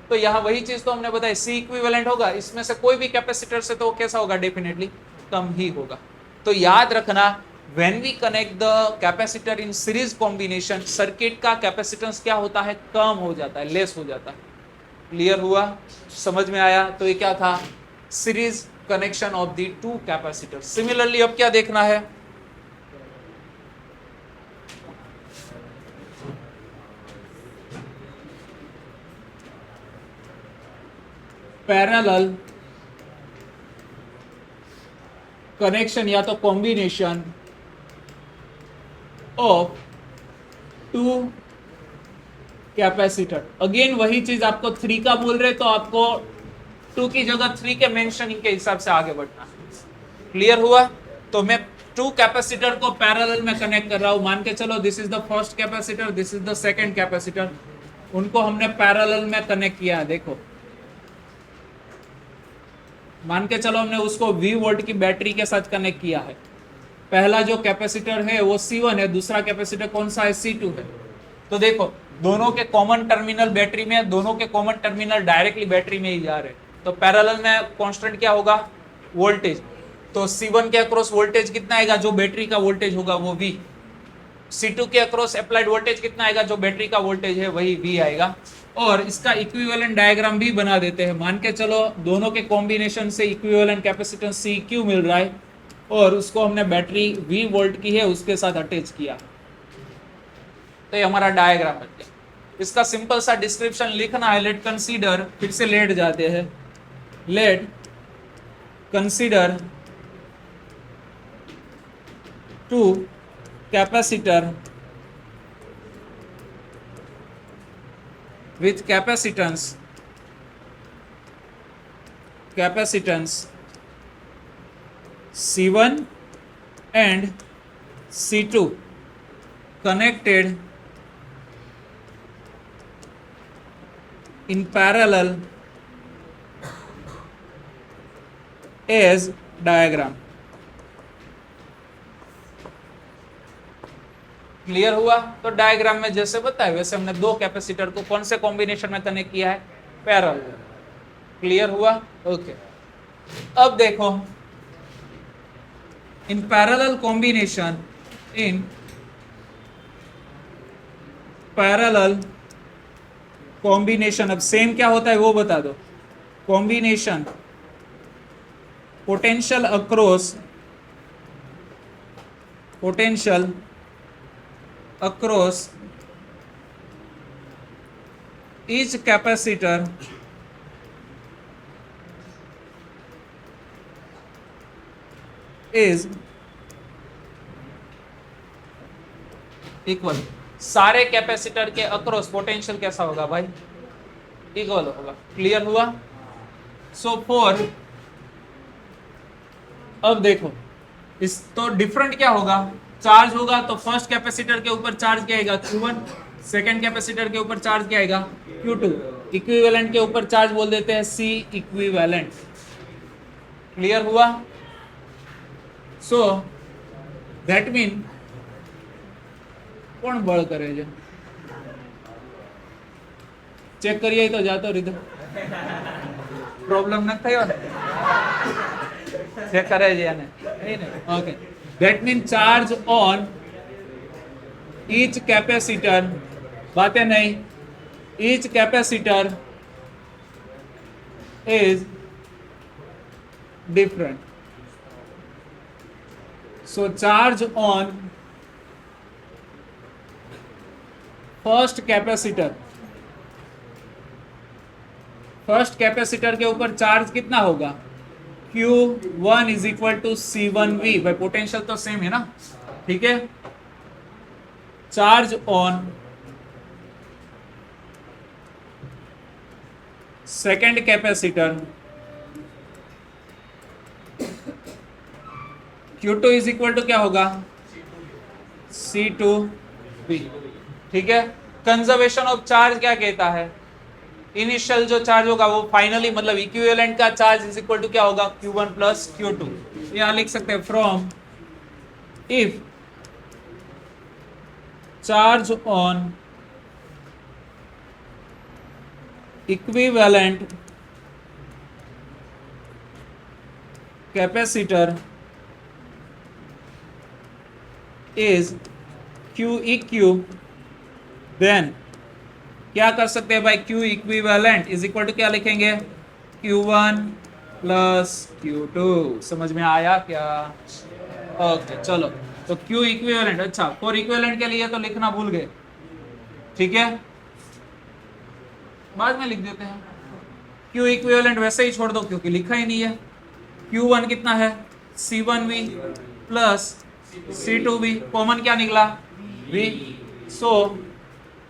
तो यहाँ वही चीज तो हमने बताई, C इक्विवेलेंट होगा, इसमें से कोई भी कैपेसिटर से तो कैसा होगा, डेफिनेटली कम ही होगा। तो याद रखना, when we connect the capacitor in series combination, circuit का कैपेसिटेंस क्या होता है, कम हो जाता है, लेस हो जाता है। क्लियर हुआ? समझ में आया? तो ये क्या था, series connection of the two capacitor. Similarly अब क्या देखना है, पैरेलल कनेक्शन या तो combination of two capacitor. Again वही चीज, आपको 3 का बोल रहे तो आपको 2 की जगह 3 के मेंशनिंग के हिसाब से आगे बढ़ना। क्लियर हुआ? तो मैं 2 कैपेसिटर को पैरेलल में कनेक्ट कर रहा हूं, मान के चलो this is the first capacitor, this is the second capacitor, उनको हमने पैरेलल में कनेक्ट किया है। देखो मान के चलो हमने उसको V वोल्ट की बैटरी के साथ कनेक्ट किया है। पहला जो कैपेसिटर है वो C1 है, दूसरा कैपेसिटर कौन सा है? C2 है। तो देखो दोनों के कॉमन टर्मिनल बैटरी में, दोनों के कॉमन टर्मिनल डायरेक्टली बैटरी में ही जा रहे हैं। तो पैरेलल में कांस्टेंट क्या होगा? वोल्टेज। तो C1 के अक्रॉस वोल्टेज कितना आएगा? जो बैटरी का वोल्टेज होगा वो V। C2 के अक्रॉस अप्लाइड वोल्टेज कितना आएगा? जो बैटरी का वोल्टेज है वही V आएगा। और इसका इक्विवेलेंट डायग्राम भी बना देते हैं। मान के चलो दोनों के कॉम्बिनेशन से इक्विवेलेंट कैपेसिटेंस CQ मिल रहा है और उसको हमने बैटरी V वोल्ट की है उसके साथ अटैच किया, तो ये हमारा डायग्राम बन गया। इसका सिंपल सा डिस्क्रिप्शन लिखना है। लेट कंसीडर, फिर से लेट जाते हैं, let consider two capacitor with capacitance C1 and C2 connected in parallel as diagram। Clear हुआ? तो डायग्राम में जैसे बताया वैसे हमने दो कैपेसिटर को कौन से कॉम्बिनेशन में कनेक्ट किया है? पैरेलल। क्लियर हुआ? ओके। अब देखो इन पैरेलल कॉम्बिनेशन, इन पैरेलल कॉम्बिनेशन, अब सेम क्या होता है वो बता दो। Combination potential across each capacitor is equal. सारे कैपेसिटर के अक्रॉस पोटेंशियल कैसा होगा भाई? इक्वल होगा। क्लियर हुआ? सो फॉर, अब देखो इस तो डिफरेंट क्या होगा? चार्ज होगा तो फर्स्ट कैपेसिटर के ऊपर चार्ज क्या आएगा? Q1। सेकंड कैपेसिटर के ऊपर चार्ज क्या आएगा? Q2। इक्विवेलेंट के ऊपर चार्ज बोल देते हैं C इक्विवेलेंट। क्लियर हुआ? सो दैट मीन कौन बळ करे છે? ચેક કરીએ તો જાતો રીતો પ્રોબ્લેમ ન થયો ને? ચેક કરે છે આને નહીં ને? Okay, that means charge on each capacitor, बातें नहीं, each capacitor is different, so charge on first capacitor के ऊपर चार्ज कितना होगा? Q1 is equal to C1V। भाई पोटेंशियल तो सेम है ना, ठीक है। Charge on second capacitor Q2 is equal to क्या होगा? C2V। ठीक है। कंजर्वेशन ऑफ चार्ज क्या कहता है? इनिशियल जो चार्ज होगा वो फाइनली मतलब इक्विवेलेंट का चार्ज इज इक्वल टू क्या होगा? Q1 plus Q2। यहां लिख सकते हैं from if charge on equivalent capacitor is QEQ, then क्या कर सकते हैं भाई? Q equivalent is equal to क्या लिखेंगे? Q1 plus Q2। समझ में आया क्या? ओके चलो, तो Q इक्विवेलेंट, अच्छा फॉर इक्विवेलेंट के लिए तो लिखना भूल गए, ठीक है, बाद में लिख देते हैं। Q इक्विवेलेंट वैसे ही छोड़ दो क्योंकि लिखा ही नहीं है। Q1 कितना है? C1V प्लस C2V, कॉमन क्या निकला? V। So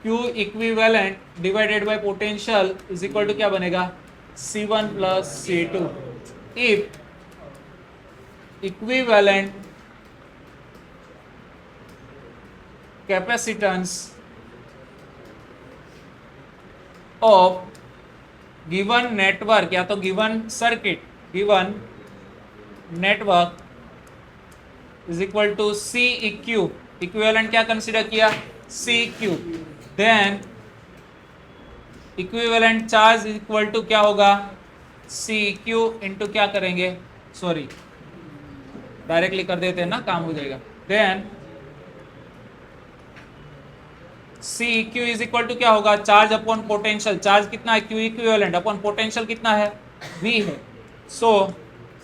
Q equivalent divided by potential is equal to क्या बनेगा? C1 plus C2। If equivalent capacitance of given network या तो given circuit given network is equal to C eq, equivalent क्या consider किया, C eq, then equivalent charge is equal to क्या होगा, C इक्यू into क्या करेंगे, सॉरी डायरेक्टली कर देते हैं ना, काम हो जाएगा, then C eq is equal to क्या होगा, चार्ज अपॉन पोटेंशियल, चार्ज कितना है क्यू इक्विवेलेंट अपॉन पोटेंशियल कितना है वी है, सो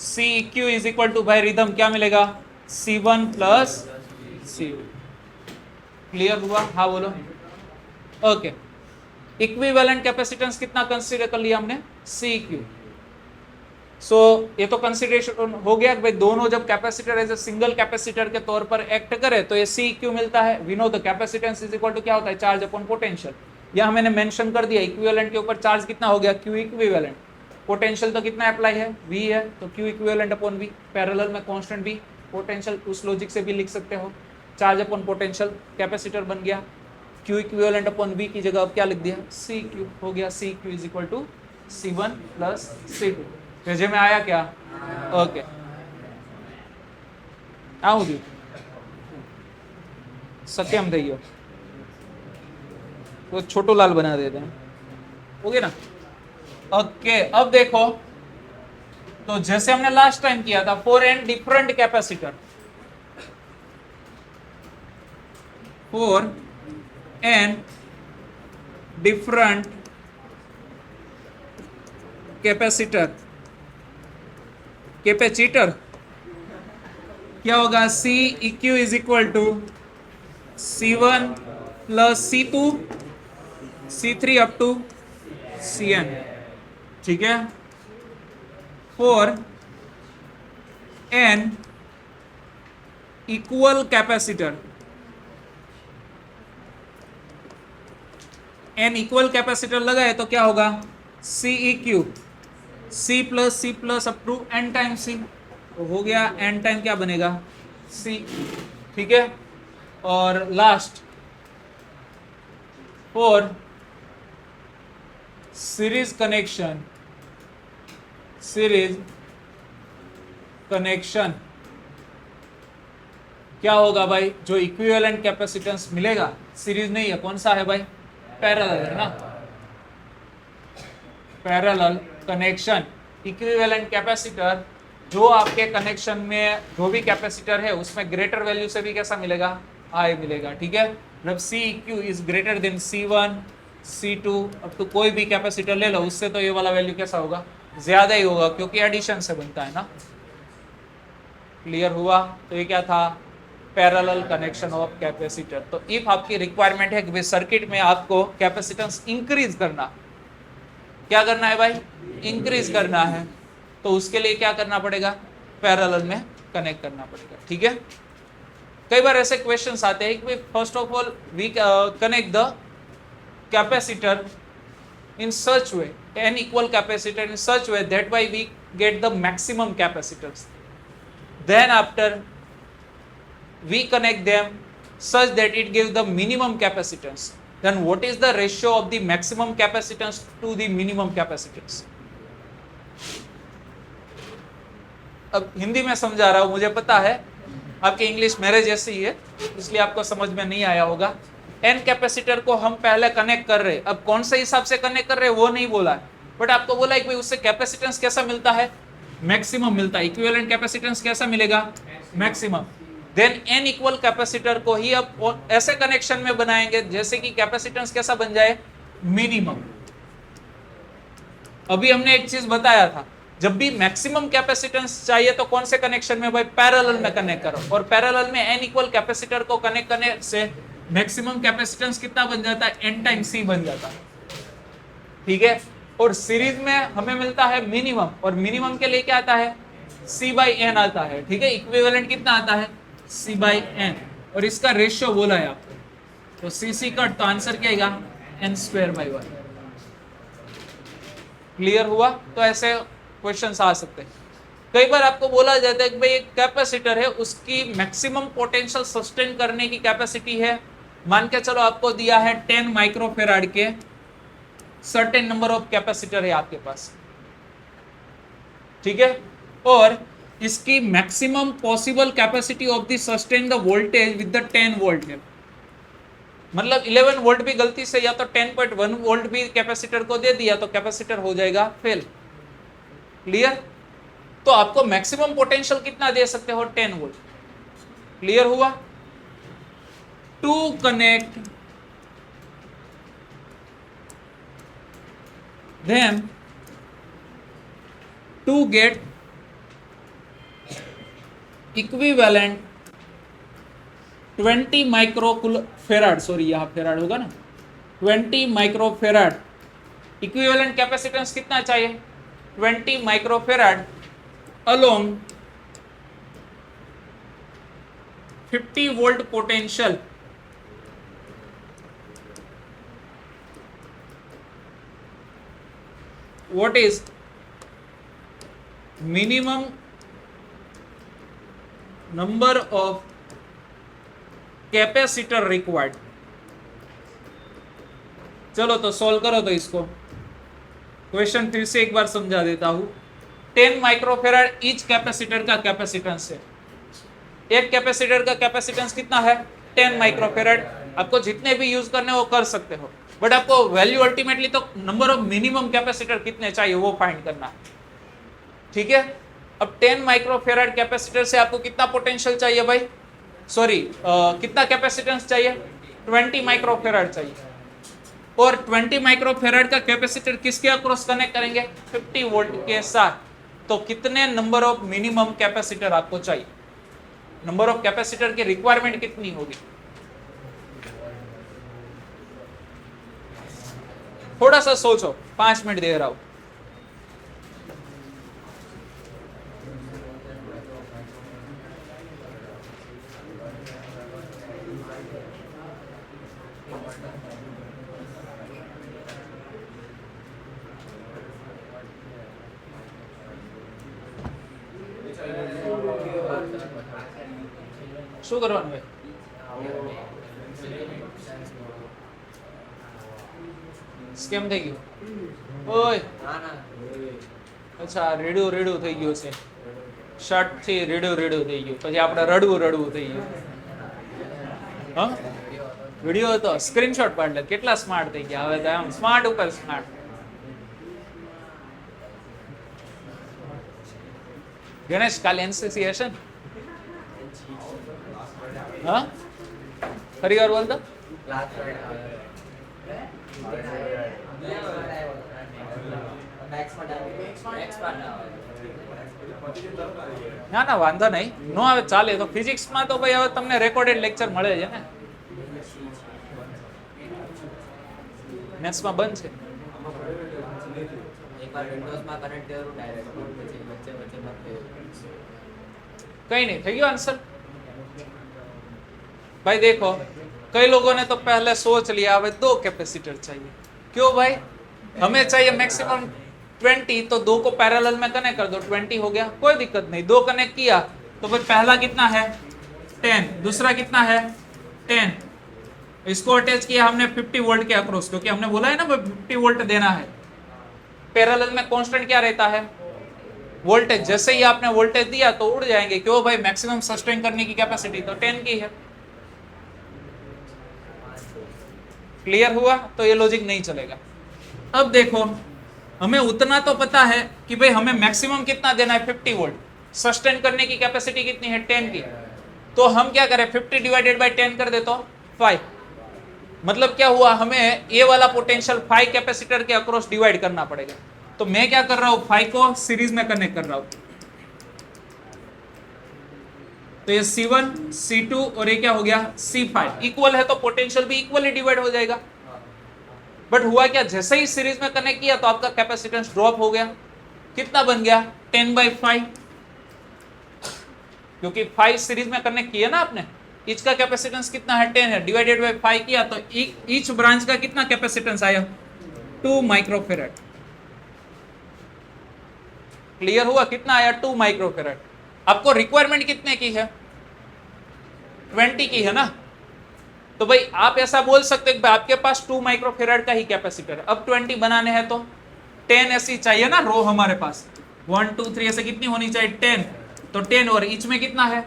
सी इक्यू इज इक्वल टू भाई रिदम क्या मिलेगा, C1 प्लस सी। क्लियर हुआ, हाँ बोलो, ओके। इक्विवेलेंट कैपेसिटेंस कितना कंसीडर कर लिया हमने, सी क्यू। सो ये तो कंसीडरेशन हो गया कि भाई दोनों जब capacitor as a single capacitor के तौर पर एक्ट करे तो ये सी क्यू मिलता है। We know the capacitance is equal to क्या होता है, चार्ज अपॉन पोटेंशियल। यह मैंने मेंशन कर दिया, इक्विवेलेंट के ऊपर चार्ज कितना हो गया, क्यू इक्विवेलेंट, पोटेंशियल तो कितना अप्लाई है, वी है, तो Q equivalent upon V, parallel में कांस्टेंट वी, पोटेंशियल उस लॉजिक से भी लिख सकते हो, चार्ज अपॉन पोटेंशियल, कैपेसिटर बन गया, क्यू इक्विवेलेंट अपॉन वी की जगह अब क्या लिख दिया, सी क्यू हो गया, C Q is equal to C1 plus C2। पेजे में आया क्या, ओके आऊं दी सत्यम થઈ ગયો तो छोटू लाल बना देते हैं, ओके ना, ओके। अब देखो तो जैसे हमने लास्ट टाइम किया था, 4n different capacitor, 4n different capacitor, capacitor क्या होगा, C eq is equal to C1 plus C2 C3 up to Cn, ठीक है। 4n equal capacitor, n equal capacitor लगाए तो क्या होगा, C eq C plus up to n time C, तो हो गया n टाइम क्या बनेगा C, ठीक है। और last 4 series connection, series connection क्या होगा भाई, जो इक्विवेलेंट कैपेसिटेंस मिलेगा, सीरीज नहीं है, कौन सा है भाई, पैरेलल है ना, पैरेलल कनेक्शन, इक्विवेलेंट कैपेसिटर जो आपके कनेक्शन में जो भी कैपेसिटर है उसमें ग्रेटर वैल्यू से भी कैसा मिलेगा, आई मिलेगा, ठीक है। जब C Q is greater than C1 C2 अब तो कोई भी कैपेसिटर ले लो, उससे तो ये वाला वैल्यू कैसा होगा, ज्यादा ही होगा, क्योंकि एडिशन से बनता है ना। क्लियर हुआ, तो ये क्या था, पैरेलल कनेक्शन ऑफ कैपेसिटर। तो इफ आपकी रिक्वायरमेंट है कि भाई सर्किट में आपको कैपेसिटेंस इंक्रीज करना, क्या करना है भाई, इंक्रीज करना है, तो उसके लिए क्या करना पड़ेगा, पैरेलल में कनेक्ट करना पड़ेगा, ठीक है। कई बार ऐसे क्वेश्चंस आते हैं कि first of all we connect the capacitor in such way, n equal capacitor in such way that why we get the maximum capacitors, then after we connect them such that it gives the minimum capacitance, then what is the ratio of the maximum capacitance to the minimum capacitance। अब हिंदी में समझा रहा हूं, मुझे पता है आपकी English मेरे जैसी ही है, इसलिए आपको समझ में नहीं आया होगा। n कैपेसिटर को हम पहले कनेक्ट कर रहे, अब कौन से हिसाब से कनेक्ट कर रहे वो नहीं बोला है, बट आपको बोला है कि भाई उससे कैपेसिटेंस कैसा मिलता है, मैक्सिमम मिलता है, इक्विवेलेंट कैपेसिटेंस कैसा मिलेगा, maximum. Then n equal capacitor को ही अब ऐसे कनेक्शन में बनाएंगे जैसे कि कैपेसिटेंस कैसा बन जाए, मिनिमम। अभी हमने एक चीज बताया था, जब भी मैक्सिमम कैपेसिटेंस चाहिए तो कौन से कनेक्शन में भाई, पैरेलल में कनेक्ट करो, और पैरेलल में n इक्वल कैपेसिटर को कनेक्ट करने से मैक्सिमम कैपेसिटेंस कितना बन जाता है, n टाइम C बन जाता है, ठीक है। और सीरीज में हमें मिलता है मिनिमम, और मिनिमम के लिए क्या आता है, C/n आता है, ठीक है। इक्विवेलेंट कितना आता है, C/n, और इसका रेशियो बोला है आपको, तो C कट, तो आंसर क्या आएगा, n²/1। क्लियर हुआ, तो ऐसे क्वेश्चंस आ सकते हैं। कई बार आपको बोला जाता है कि भाई एक कैपेसिटर है, उसकी मैक्सिमम पोटेंशियल सस्टेन करने की कैपेसिटी है, मान के चलो आपको दिया है 10 माइक्रोफेराड के सर्टेन नंबर ऑफ कैपेसिटर है आपके पास, ठीक है, और इसकी maximum possible capacity of the sustain the voltage with the 10 volt है। मतलब 11 वोल्ट भी गलती से या तो 10.1 वोल्ट भी कैपेसिटर को दे दिया तो कैपेसिटर हो जाएगा फेल। क्लियर? तो आपको मैक्सिमम पोटेंशियल कितना दे सकते हो? 10 वोल्ट। क्लियर हुआ? To connect them to get equivalent 20 microfarad, sorry यहाँ फेराड होगा ना, 20 माइक्रोफेराड इक्विवेलेंट कैपेसिटेंस कितना चाहिए? 20 microfarad along 50 volt potential what is minimum number of capacitor required. चलो तो सॉल्व करो तो इसको, क्वेश्चन फिर से एक बार समझा देता हूं। 10 माइक्रोफेराड ईच कैपेसिटर का कैपेसिटेंस है। एक कैपेसिटर का कैपेसिटेंस कितना है? 10 माइक्रोफेराड। आपको जितने भी यूज करने वो कर सकते हो, बट आपको वैल्यू अल्टीमेटली तो नंबर ऑफ मिनिमम कैपेसिटर कितने चाहिए वो फाइंड करना है। ठीक है, अब 10 माइक्रोफेराड कैपेसिटर से आपको कितना पोटेंशियल चाहिए भाई? सॉरी, कितना कैपेसिटेंस चाहिए? 20 माइक्रोफेराड चाहिए। और 20 माइक्रोफेराड का कैपेसिटर किसके अक्रॉस कनेक्ट करेंगे? 50 वोल्ट के साथ। तो कितने नंबर ऑफ मिनिमम कैपेसिटर आपको चाहिए? नंबर ऑफ कैपेसिटर की रिक्वायरमेंट कितनी होगी? थोड़ा सा सोचो, 5 मिनट दे रहा हूं। શું કરવાનું ભાઈ? સ્કેમ થઈ ગયું? ઓય અચ્છા, રેડું રેડું થઈ ગયું છે, શર્ટ થી રેડું રેડું થઈ ગયું, પછી આપણે રડવું રડવું થઈ ગયું। હા, વિડિયો હતો, સ્ક્રીનશોટ પાડ લે, કેટલા સ્માર્ટ થઈ ગયા હવે તો, આમ સ્માર્ટ ઉપર સ્માર્ટ। ગણેશ કાલે એનસીસી હશે ને? હા, ફરી વાર બોલ તો। ના ના વાંધો નહીં, નો આવે ચાલે। તો ફિઝિક્સમાં તો ભાઈ હવે તમને રેકોર્ડેડ લેક્ચર મળે છે ને, મેથ્સમાં બંધ છે। कहीं नहीं થઈ ગયો आंसर भाई। देखो कई लोगों ने तो पहले सोच लिया अब 2 कैपेसिटर चाहिए। क्यों भाई? हमें चाहिए मैक्सिमम 20, तो 2 को पैरेलल में कनेक्ट कर दो, 20 हो गया, कोई दिक्कत नहीं। 2 कनेक्ट किया तो भाई पहला कितना है? 10, दूसरा कितना है? 10। इसको अटैच किया हमने 50 वोल्ट के अक्रॉस, क्योंकि हमने बोला है ना भाई 50 वोल्ट देना है। पैरेलल में कांस्टेंट क्या रहता है? वोल्टेज। जैसे ही आपने वोल्टेज दिया तो उड़ जाएंगे। क्यों भाई? मैक्सिमम सस्टेन करने की कैपेसिटी तो 10 की है। क्लियर हुआ? तो ये लॉजिक नहीं चलेगा। अब देखो, हमें उतना तो पता है कि भाई हमें मैक्सिमम कितना देना है? 50 वोल्ट। सस्टेन करने की कैपेसिटी कितनी है? 10 की। तो हम क्या करें? 50 डिवाइडेड बाय 10 कर दे तो 5। मतलब क्या हुआ? हमें ये वाला पोटेंशियल 5 कैपेसिटर के अक्रॉस डिवाइड करना पड़ेगा। तो मैं क्या कर रहा हूं? 5 को सीरीज में कनेक्ट कर रहा हूं। तो ये C1, C2 और ये क्या हो गया? C5। इक्वल है तो पोटेंशियल भी इक्वली डिवाइड हो जाएगा। बट हुआ क्या? जैसे ही सीरीज में कनेक्ट किया तो आपका कैपेसिटेंस ड्रॉप हो गया। कितना बन गया? 10/5, क्योंकि 5 सीरीज में कनेक्ट किया ना आपने। ईच का कैपेसिटेंस कितना है? 10 है। डिवाइडेड बाय 5 किया तो ईच ब्रांच का कितना कैपेसिटेंस आया? 2 माइक्रोफेराड। क्लियर हुआ? कितना आया? 2 माइक्रोफेराड। आपको रिक्वायरमेंट कितने की है? 20 की है ना। तो भाई आप ऐसा बोल सकते हैं कि आपके पास 2 माइक्रोफेराड का ही कैपेसिटर है। अब 20 बनाने हैं तो 10 ऐसी चाहिए ना रो हमारे पास। 1 2 3 ऐसे कितनी होनी चाहिए 10, तो 10 और ईच में कितना है,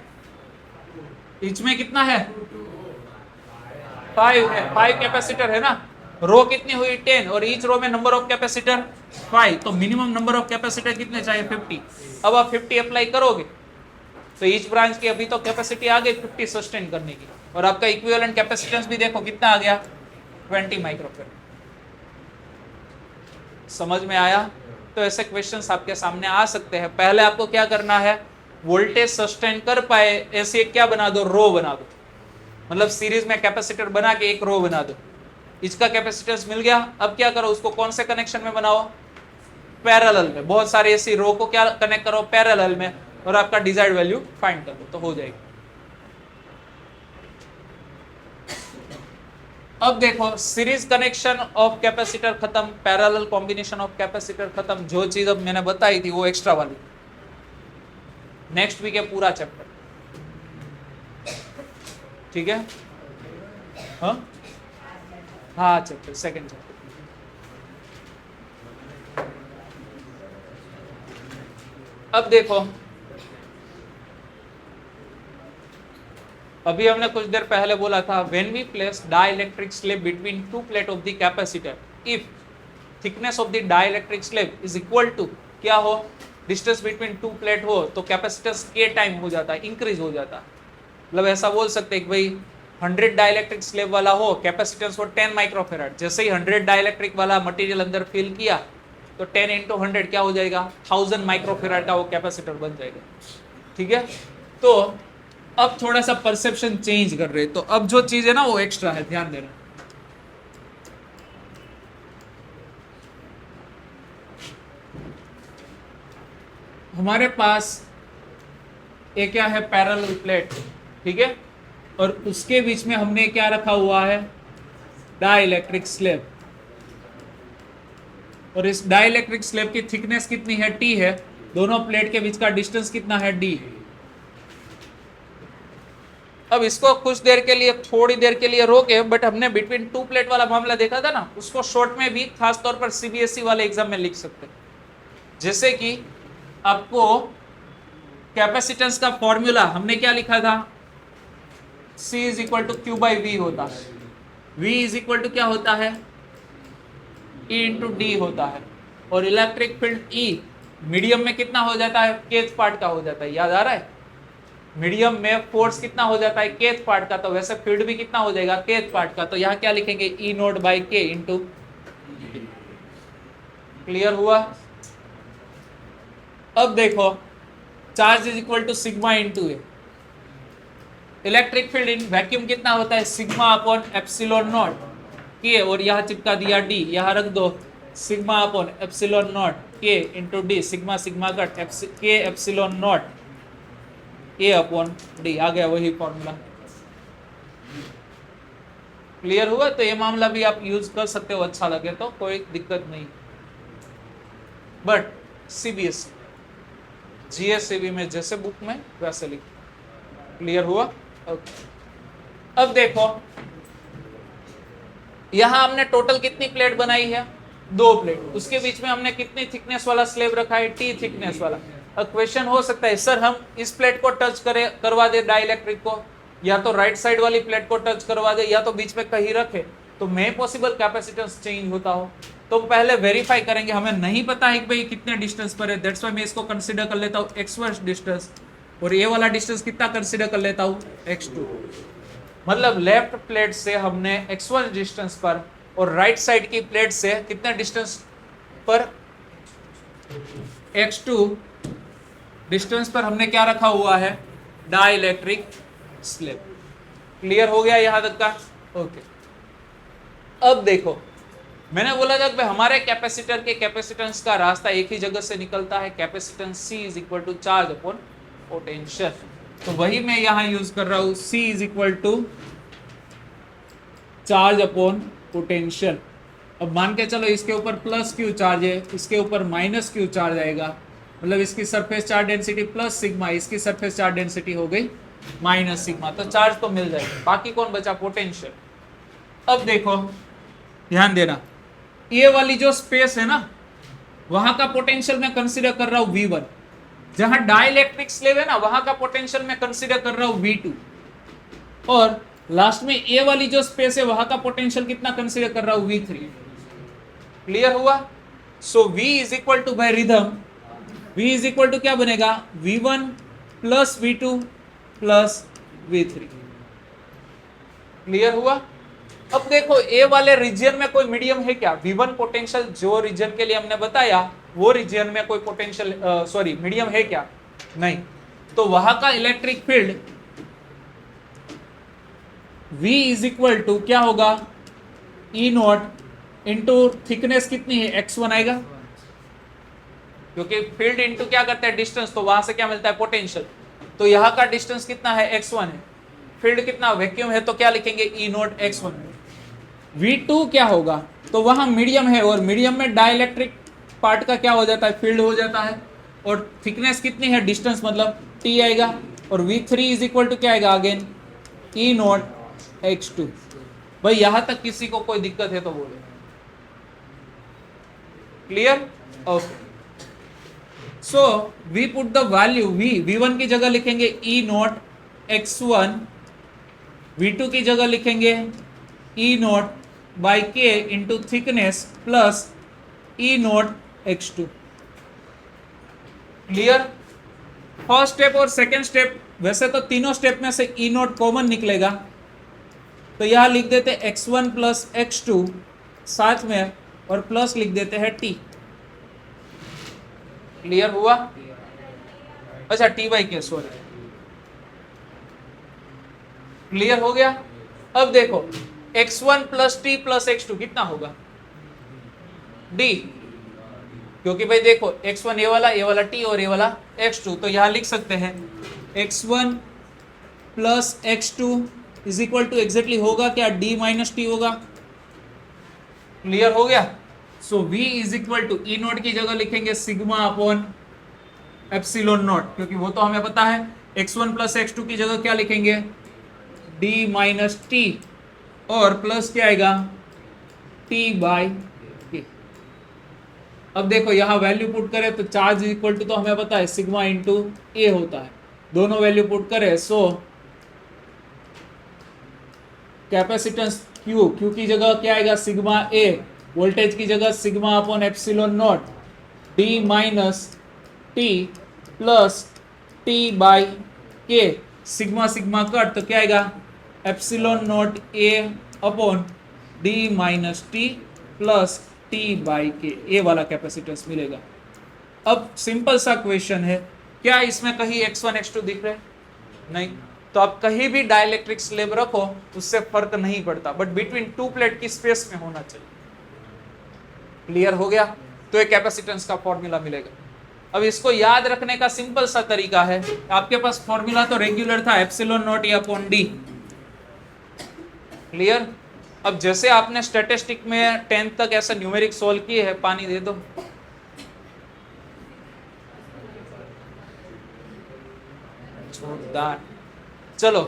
ईच में कितना है 5 है, 5 कैपेसिटर है ना, रो कितनी हुई 10 और ईच रो में नंबर ऑफ कैपेसिटर 5, तो मिनिमम नंबर ऑफ कैपेसिटर कितने चाहिए 50। अब आप 50 अप्लाई करोगे तो ईच ब्रांच की अभी तो कैपेसिटी आ गई 50 सस्टेन करने की, और आपका इक्विवेलेंट कैपेसिटेंस भी देखो कितना आ गया 20 माइक्रोफेराड। समझ में आया? तो ऐसे क्वेश्चंस आपके सामने आ सकते हैं। पहले आपको क्या करना है, वोल्टेज सस्टेन कर पाए ऐसे क्या बना दो, रो बना दो, मतलब सीरीज में कैपेसिटर बना के एक रो बना दो। इसका कैपेसिटेंस मिल गया, अब क्या करो उसको कौन से कनेक्शन में बनाओ, पैरेलल में। बहुत सारे ऐसी रो को क्या कनेक्ट करो पैरेलल में, और आपका डिजायर्ड वैल्यू फाइंड कर दो तो हो जाएगी। अब देखो सीरीज कनेक्शन ऑफ कैपेसिटर खत्म, पैरेलल कॉम्बिनेशन ऑफ कैपेसिटर खत्म, जो चीज अब मैंने बताई थी वो एक्स्ट्रा वाली। नेक्स्ट वीक है पूरा चैप्टर, ठीक है? हाँ चैप्टर सेकंड चैप्टर। अब देखो अभी हमने कुछ देर पहले बोला था, when we place dielectric slab between two plate of the capacitor, if thickness of the dielectric slab is equal to क्या हो, डिस्टेंस बिटवीन टू प्लेट हो, तो कैपेसिटेंस के टाइम हो जाता है, इंक्रीज हो जाता है। मतलब ऐसा बोल सकते हैं कि भाई 100 डाइलेक्ट्रिक स्लैब वाला हो, कैपेसिटेंस हो 10 माइक्रोफेराड, जैसे ही 100 डाइलेक्ट्रिक वाला मटेरियल अंदर फिल किया तो 10 इंटू 100 क्या हो जाएगा, 1000 माइक्रोफेराड का वो कैपेसिटर बन जाएगा। ठीक है, तो अब थोड़ा सा परसेप्शन चेंज कर रहे हैं, तो अब जो चीज है ना वो एक्स्ट्रा है, ध्यान देना। हमारे पास एक क्या है, पैरेलल प्लेट, ठीक है, और उसके बीच में हमने क्या रखा हुआ है, डाइलेक्ट्रिक स्लैब, और इस डाइलेक्ट्रिक स्लैब की थिकनेस कितनी है, टी है, दोनों प्लेट के बीच का डिस्टेंस कितना है, डी। अब इसको कुछ देर के लिए, थोड़ी देर के लिए रोके, बट हमने बिटवीन टू प्लेट वाला मामला देखा था ना, उसको शॉर्ट में भी खास तौर पर सीबीएसई वाले एग्जाम में लिख सकते हैं। जैसे कि आपको कैपेसिटेंस का फॉर्मूला हमने क्या लिखा था, C is equal to Q by V होता है, V इज इक्वल टू क्या होता है, E इंटू डी होता है, और इलेक्ट्रिक फील्ड E मीडियम में कितना हो जाता है, kth पार्ट का हो जाता है, याद आ रहा है? मीडियम में फोर्स कितना हो जाता है, kth पार्ट का, तो वैसे फील्ड भी कितना हो जाएगा, kth पार्ट का, तो यहाँ क्या लिखेंगे, E naught by K into. Clear हुआ? अब देखो charge is equal to sigma into A, electric field in vacuum कितना होता है, सिग्मा अपॉन एप्सिलॉन नॉट के, और यहाँ चिपका दिया डी, यहाँ रख दो sigma upon epsilon naught k into D, sigma sigma cut k epsilon naught A upon D, आ गया वही फॉर्मूला। क्लियर हुआ? तो ये मामला भी आप यूज कर सकते हो, अच्छा लगे तो, कोई दिक्कत नहीं। बट सीबीएसई जीएससीबी में जैसे बुक में वैसे लिख। क्लियर हुआ? ओके। अब देखो यहां हमने टोटल कितनी प्लेट बनाई है, 2 प्लेट, उसके बीच में हमने कितनी थिकनेस वाला स्लैब रखा है, टी थिकनेस वाला। अब क्वेश्चन हो सकता है सर हम इस प्लेट को टच करवा दे डाइलेक्ट्रिक को, या तो राइट साइड वाली प्लेट को टच करवा दे, या तो बीच में कहीं रखे, तो मे पॉसिबल कैपेसिटेंस चेंज होता हो। तो पहले वेरीफाई करेंगे, हमें नहीं पता है कि भाई कितने डिस्टेंस पर है, दैट्स व्हाई मैं इसको कंसीडर कर लेता हूँ x1 डिस्टेंस, और ये वाला डिस्टेंस कितना कंसीडर कर लेता हूँ, x2। मतलब लेफ्ट प्लेट से हमने x1 डिस्टेंस पर, और राइट साइड की प्लेट से कितने डिस्टेंस पर, x2 डिस्टेंस पर हमने क्या रखा हुआ है, डाइलेक्ट्रिक स्लैब। क्लियर हो गया यहां तक का? ओके। अब देखो मैंने बोला था कि हमारे कैपेसिटर के कैपेसिटेंस का रास्ता एक ही जगह से निकलता है, capacitance C is equal to charge upon potential, तो वही मैं यहां यूज कर रहा हूं, C is equal to charge upon potential. अब मान के चलो इसके ऊपर प्लस क्यू चार्ज है, इसके ऊपर माइनस क्यू चार्ज आएगा, मतलब इसकी surface charge density plus sigma, इसकी सरफेस चार्ज डेंसिटी हो गई माइनस सिग्मा, तो चार्ज तो मिल जाएगा, बाकी कौन बचा, पोटेंशियल। अब देखो ध्यान देना, ये वाली जो स्पेस है ना, वहां का पोटेंशियल मैं कंसीडर कर रहा हूं V1, जहां डाइलेक्ट्रिक स्लेब है ना वहां का पोटेंशियल मैं कंसीडर कर रहा हूं V2, और लास्ट में ए वाली जो स्पेस है वहां का पोटेंशियल कितना कंसीडर कर रहा हूं V3। क्लियर हुआ? So V is equal to by रिदम, V इज इक्वल टू क्या बनेगा, V1 plus V2 plus V3। Clear हुआ? अब देखो ए वाले रीजन में कोई मीडियम है क्या? V1 पोटेंशियल जो रीजन के लिए हमने बताया वो रीजन में कोई पोटेंशियल सॉरी मीडियम है क्या? नहीं। तो वहां का electric field V is equal to क्या होगा, E नॉट इंटू थिकनेस कितनी है x1 आएगा, क्योंकि फील्ड इंटू क्या करता है डिस्टेंस, तो वहां से क्या मिलता है पोटेंशियल। तो यहाँ का डिस्टेंस कितना है x1 है, फील्ड कितना वैक्यूम है तो क्या लिखेंगे E नॉट x1। V2 क्या होगा, तो वहां मीडियम है और मीडियम में डाइलेक्ट्रिक पार्ट का क्या हो जाता है, फील्ड हो जाता है, और थिकनेस कितनी है डिस्टेंस मतलब T आएगा, और V3 इज इक्वल टू क्या आएगा अगेन E नॉट x2। भाई यहां तक किसी को कोई दिक्कत है तो बोले। Clear? Okay. So we put the value V1 की जगह लिखेंगे E नॉट x1, V2 की जगह लिखेंगे E not by K into thickness plus E not x2। Clear? First step और सेकेंड स्टेप, वैसे तो तीनों स्टेप में से E नॉट कॉमन निकलेगा, तो यहां लिख देते x1 प्लस x2 साथ में, और प्लस लिख देते हैं T। क्लियर हुआ? अच्छा T बाई के, सॉरी। क्लियर हो गया? अब देखो x1 plus T plus x2 कितना होगा, D, क्योंकि भाई देखो x1 ये वाला T और ये वाला x2, तो यहां लिख सकते हैं x1 plus x2 is equal to exactly होगा क्या, D माइनस T होगा। क्लियर हो गया? So V is equal to E naught की जगह लिखेंगे सिग्मा अपॉन एप्सिलॉन नॉट, क्योंकि वो तो हमें पता है। x1 प्लस x2 की जगह क्या लिखेंगे, D माइनस T, और प्लस क्या आएगा T बाई के। अब देखो यहां वैल्यू पुट करें तो चार्ज इक्वल टू तो हमें पता है सिग्मा इंटू ए होता है, दोनों वैल्यू पुट करें, सो कैपेसिटेंस Q की जगह क्या आएगा सिग्मा ए, वोल्टेज की जगह sigma upon epsilon not, D minus T plus T by के, सिग्मा सिग्मा कट तो क्या आएगा epsilon naught A upon D minus T plus T by के, ए वाला कैपेसिटेंस मिलेगा। अब सिंपल सा क्वेश्चन है, क्या इसमें कहीं x1 x2 दिख रहे? नहीं। तो आप कहीं भी डाइलेक्ट्रिक स्लेब रखो उससे फर्क नहीं पड़ता, बट बिटवीन टू प्लेट की स्पेस में होना चाहिए। क्लियर हो गया? तो एक कैपेसिटेंस का फॉर्मूला मिलेगा। अब इसको याद रखने का सिंपल सा तरीका है, आपके पास फॉर्मूला तो रेगुलर था epsilon naught A upon D. Clear? अब जैसे आपने स्टैटिस्टिक में 10th तक ऐसा न्यूमेरिक सोल्व किए हैं, पानी दे दो। चलो,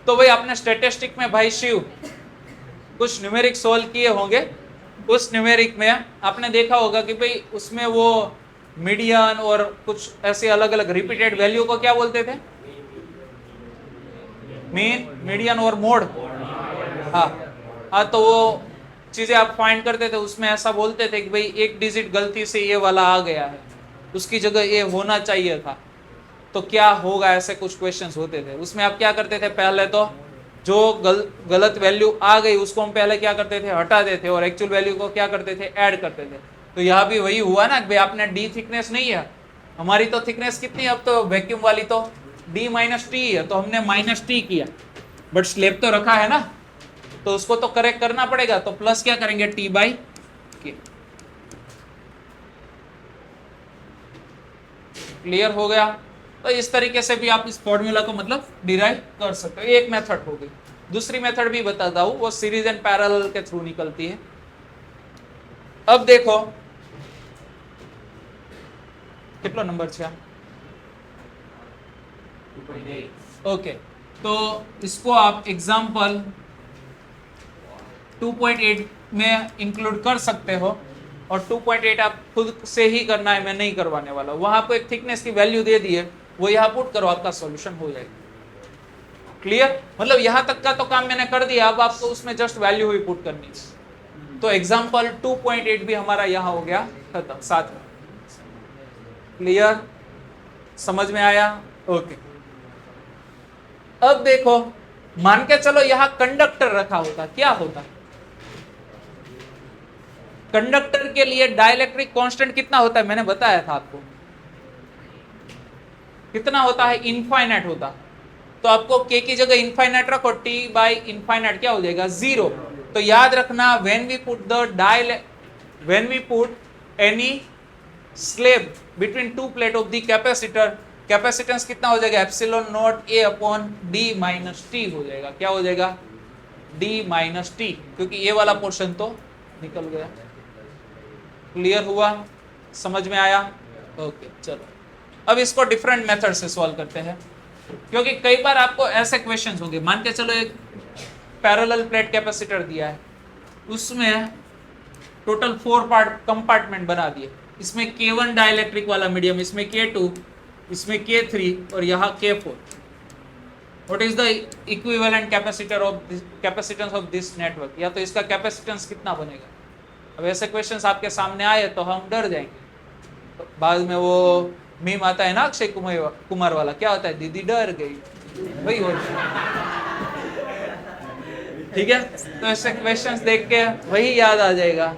तो भाई आपने स्टैटिस्टिक में भाई शिव कुछ न्यूमेरिक सोल्व किए होंगे। उस न्यूमेरिक में आपने देखा होगा कि भाई उसमें वो मीडियन और कुछ ऐसे अलग अलग रिपीटेड वैल्यू को क्या बोलते थे, मीन, मीडियन और मोड। हाँ, तो वो चीजें आप फाइंड करते थे, उसमें ऐसा बोलते थे कि भाई एक डिजिट गलती से ये वाला आ गया है, उसकी जगह ये होना चाहिए था, तो क्या होगा, ऐसे कुछ क्वेश्चंस होते थे। उसमें आप क्या करते थे, पहले तो जो गलत वैल्यू आ गई उसको हम पहले क्या करते थे, हटा देते, और एक्चुअल वैल्यू को क्या करते थे, ऐड करते थे। तो यहाँ भी वही हुआ ना कि भाई आपने डी थिकनेस नहीं है, हमारी तो थिकनेस कितनी है अब तो वैक्यूम वाली तो डी माइनस टी है, तो हमने माइनस टी किया, बट स्लेब तो रखा है ना, तो उसको तो करेक्ट करना पड़ेगा, तो प्लस क्या करेंगे, टी बाई के। क्लियर हो गया? तो इस तरीके से भी आप इस फॉर्मूला को मतलब डिराइव कर सकते हो। एक मेथड हो गई। दूसरी मेथड भी बताता हूं, वो सीरीज एंड पैरेलल के थ्रू निकलती है। अब देखो कितना नंबर छा, ओके, तो इसको आप एग्जाम्पल 2.8 में इंक्लूड कर सकते हो। और 2.8 आप खुद से ही करना है, मैं नहीं करवाने वाला। वहां आपको एक थिकनेस की वैल्यू दे दी है, वो यहाँ पुट करो, आपका सॉल्यूशन हो जाएगा। क्लियर? मतलब यहाँ तक का तो काम मैंने कर दिया, अब आपको उसमें जस्ट वैल्यू ही पुट करनी है। तो एग्जाम्पल 2.8 भी हमारा यहाँ हो गया खत्म साथ में। क्लियर? समझ में आया? ओके। अब देखो, मान के चलो यहाँ कंडक्टर रखा होता, क्या होता? कंडक्टर के लिए डाइलेक्ट्रिक कांस्टेंट कितना होता है? मैंने बताया था आपको, कितना होता है? इनफाइनाइट होता। तो आपको k की जगह इनफाइनाइट रखो, t बाई इनफाइनाइट क्या हो जाएगा? 0। तो याद रखना, when we put any slab between two plate of the capacitor, capacitance कितना हो जाएगा? Epsilon naught a upon d minus T हो जाएगा। क्या हो जाएगा? d माइनस टी, क्योंकि ये वाला पोर्शन तो निकल गया। क्लियर हुआ? समझ में आया? ओके, चलो अब इसको डिफरेंट मेथड से सॉल्व करते हैं, क्योंकि कई बार आपको ऐसे क्वेश्चंस होंगे। मान के चलो एक पैरेलल प्लेट कैपेसिटर दिया है, उसमें टोटल 4 पार्ट कंपार्टमेंट बना दिए। इसमें K1 डाइलेक्ट्रिक वाला मीडियम, इसमें K2, इसमें K3 और यहाँ K4। What is the equivalent capacitance of this network? या तो इसका कैपेसिटेंस कितना बनेगा? अब ऐसे क्वेश्चंस आपके सामने आए तो हम डर जाएंगे। तो बाद में वो मीम आता है ना अक्षय कुमार वाला, क्या होता है? दीदी डर गई, वही हो। ठीक है, तो ऐसे क्वेश्चंस देख के वही याद आ जाएगा।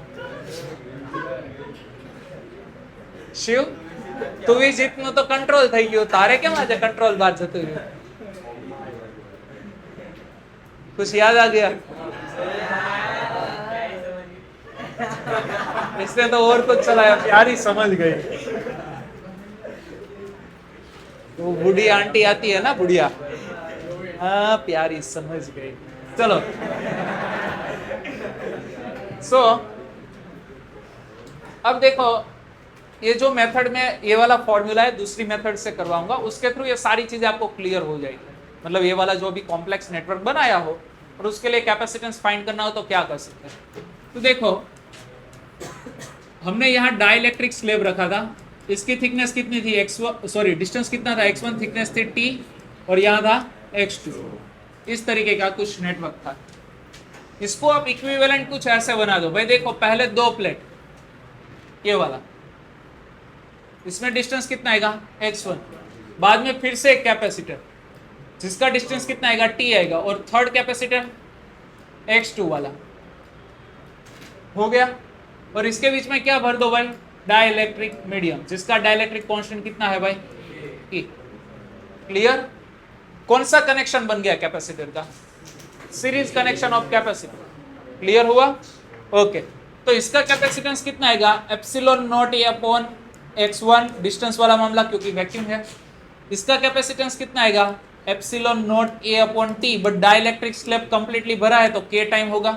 शिव, तू भी जितनो तो कंट्रोल થઈ ગયો, તારે કેમ આજે कंट्रोल बात જતું રહ્યું? कुछ याद आ गया? इसने तो और कुछ चलाया, प्यारी समझ गई। वो बूढ़ी आंटी आती है ना, बुढ़िया, हाँ प्यारी समझ गई। चलो अब देखो, ये जो मेथड में ये वाला फॉर्मूला है, दूसरी मेथड से करवाऊंगा, उसके थ्रू ये सारी चीजें आपको क्लियर हो जाएगी। मतलब ये वाला जो भी कॉम्प्लेक्स नेटवर्क बनाया हो और उसके लिए कैपेसिटेंस फाइंड करना हो तो क्या कर सकते हैं। तो देखो, हमने यहाँ डाइलेक्ट्रिक स्लेब रखा था, इसकी थिकनेस कितनी थी? डिस्टेंस कितना था? x1 थिकनेस थी t, और यहाँ था x2। इस तरीके का कुछ नेटवर्क था। इसको आप इक्विवेलेंट कुछ ऐसे बना दो भाई। देखो, पहले 2 प्लेट, ये वाला, इसमें डिस्टेंस कितना आएगा? x1। बाद में फिर से एक कैपेसिटर जिसका डिस्टेंस कितना आएगा? t आएगा, और थर्ड कैपेसिटर x2 वाला हो गया। और इसके बीच में क्या भर दो भाई? डाइलेक्ट्रिक मीडियम, जिसका डाइलेक्ट्रिक कांस्टेंट कितना है भाई? E। क्लियर? कौन सा कनेक्शन बन गया कैपेसिटर का? Series connection of capacitor. Clear हुआ? ओके, तो इसका कैपेसिटेंस कितना आएगा? Epsilon naught A upon x1, distance वाला मामला क्योंकि वैक्यूम है। इसका कैपेसिटेंस कितना आएगा? Epsilon naught A upon T, but dielectric slab completely भरा है तो k टाइम होगा।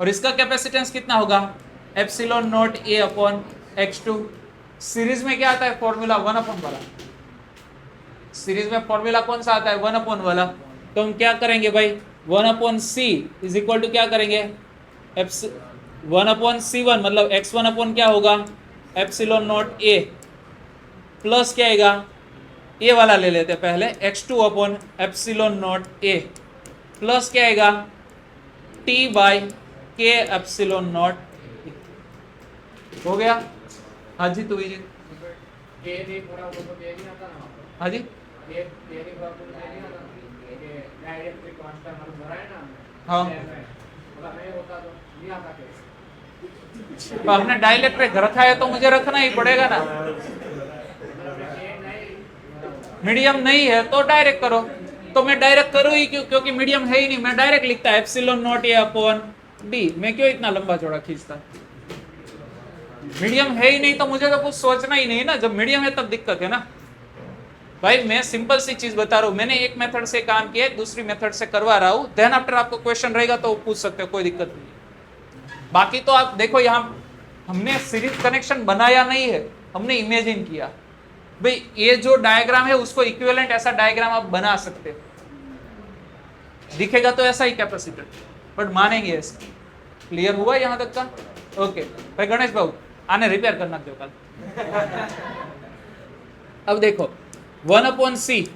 और इसका कैपेसिटेंस कितना होगा? Epsilon naught A upon x2। Series में क्या आता है फॉर्मूला? 1 अपॉन वाला। सीरीज में फॉर्मूला कौन सा आता है? 1 अपॉन वाला। तो हम क्या करेंगे भाई? 1 upon C is equal to क्या करेंगे? 1 अपॉन C1, मतलब x1 अपॉन क्या होगा? एप्सिलॉन नॉट ए, प्लस क्या आएगा? ए वाला ले लेते हैं पहले, x2 अपॉन एप्सिलॉन नॉट ए, प्लस क्या आएगा? t बाई के एप्सिलॉन नॉट। हो गया? हाँ जी, तू जी। हाँ जी, हाँ, तो आपने डाइलेक्ट्रिक रखा है तो मुझे रखना ही पड़ेगा ना। मीडियम नहीं है तो डायरेक्ट करो। तो मैं डायरेक्ट करूँ ही क्यों? क्योंकि मीडियम है ही नहीं। मैं डायरेक्ट लिखता है epsilon naught A upon D. मैं क्यों इतना लंबा चौड़ा खींचता? मीडियम है ही नहीं तो मुझे तो कुछ सोचना ही नहीं ना। जब मीडियम है तब दिक्कत है ना भाई। मैं सिंपल सी चीज बता रहा हूँ। मैंने एक मेथड से काम किया है, दूसरी मेथड से करवा रहा हूँ। देन आफ्टर आपको क्वेश्चन रहेगा तो पूछ सकते हो, कोई दिक्कत नहीं। बाकी तो आप देखो, यहाँ हमने सीरीज कनेक्शन बनाया नहीं है, हमने इमेजिन किया। भाई ये जो डायग्राम है उसको इक्विवेलेंट ऐसा डायग्राम आप बना सकते हो। दिखेगा तो ऐसा ही कैपेसिटर, बट मानेंगे ऐसा। क्लियर हुआ यहाँ तक का? ओके भाई गणेश बाबू। आने रिपेयर करना दो कल। अब देखो 1/c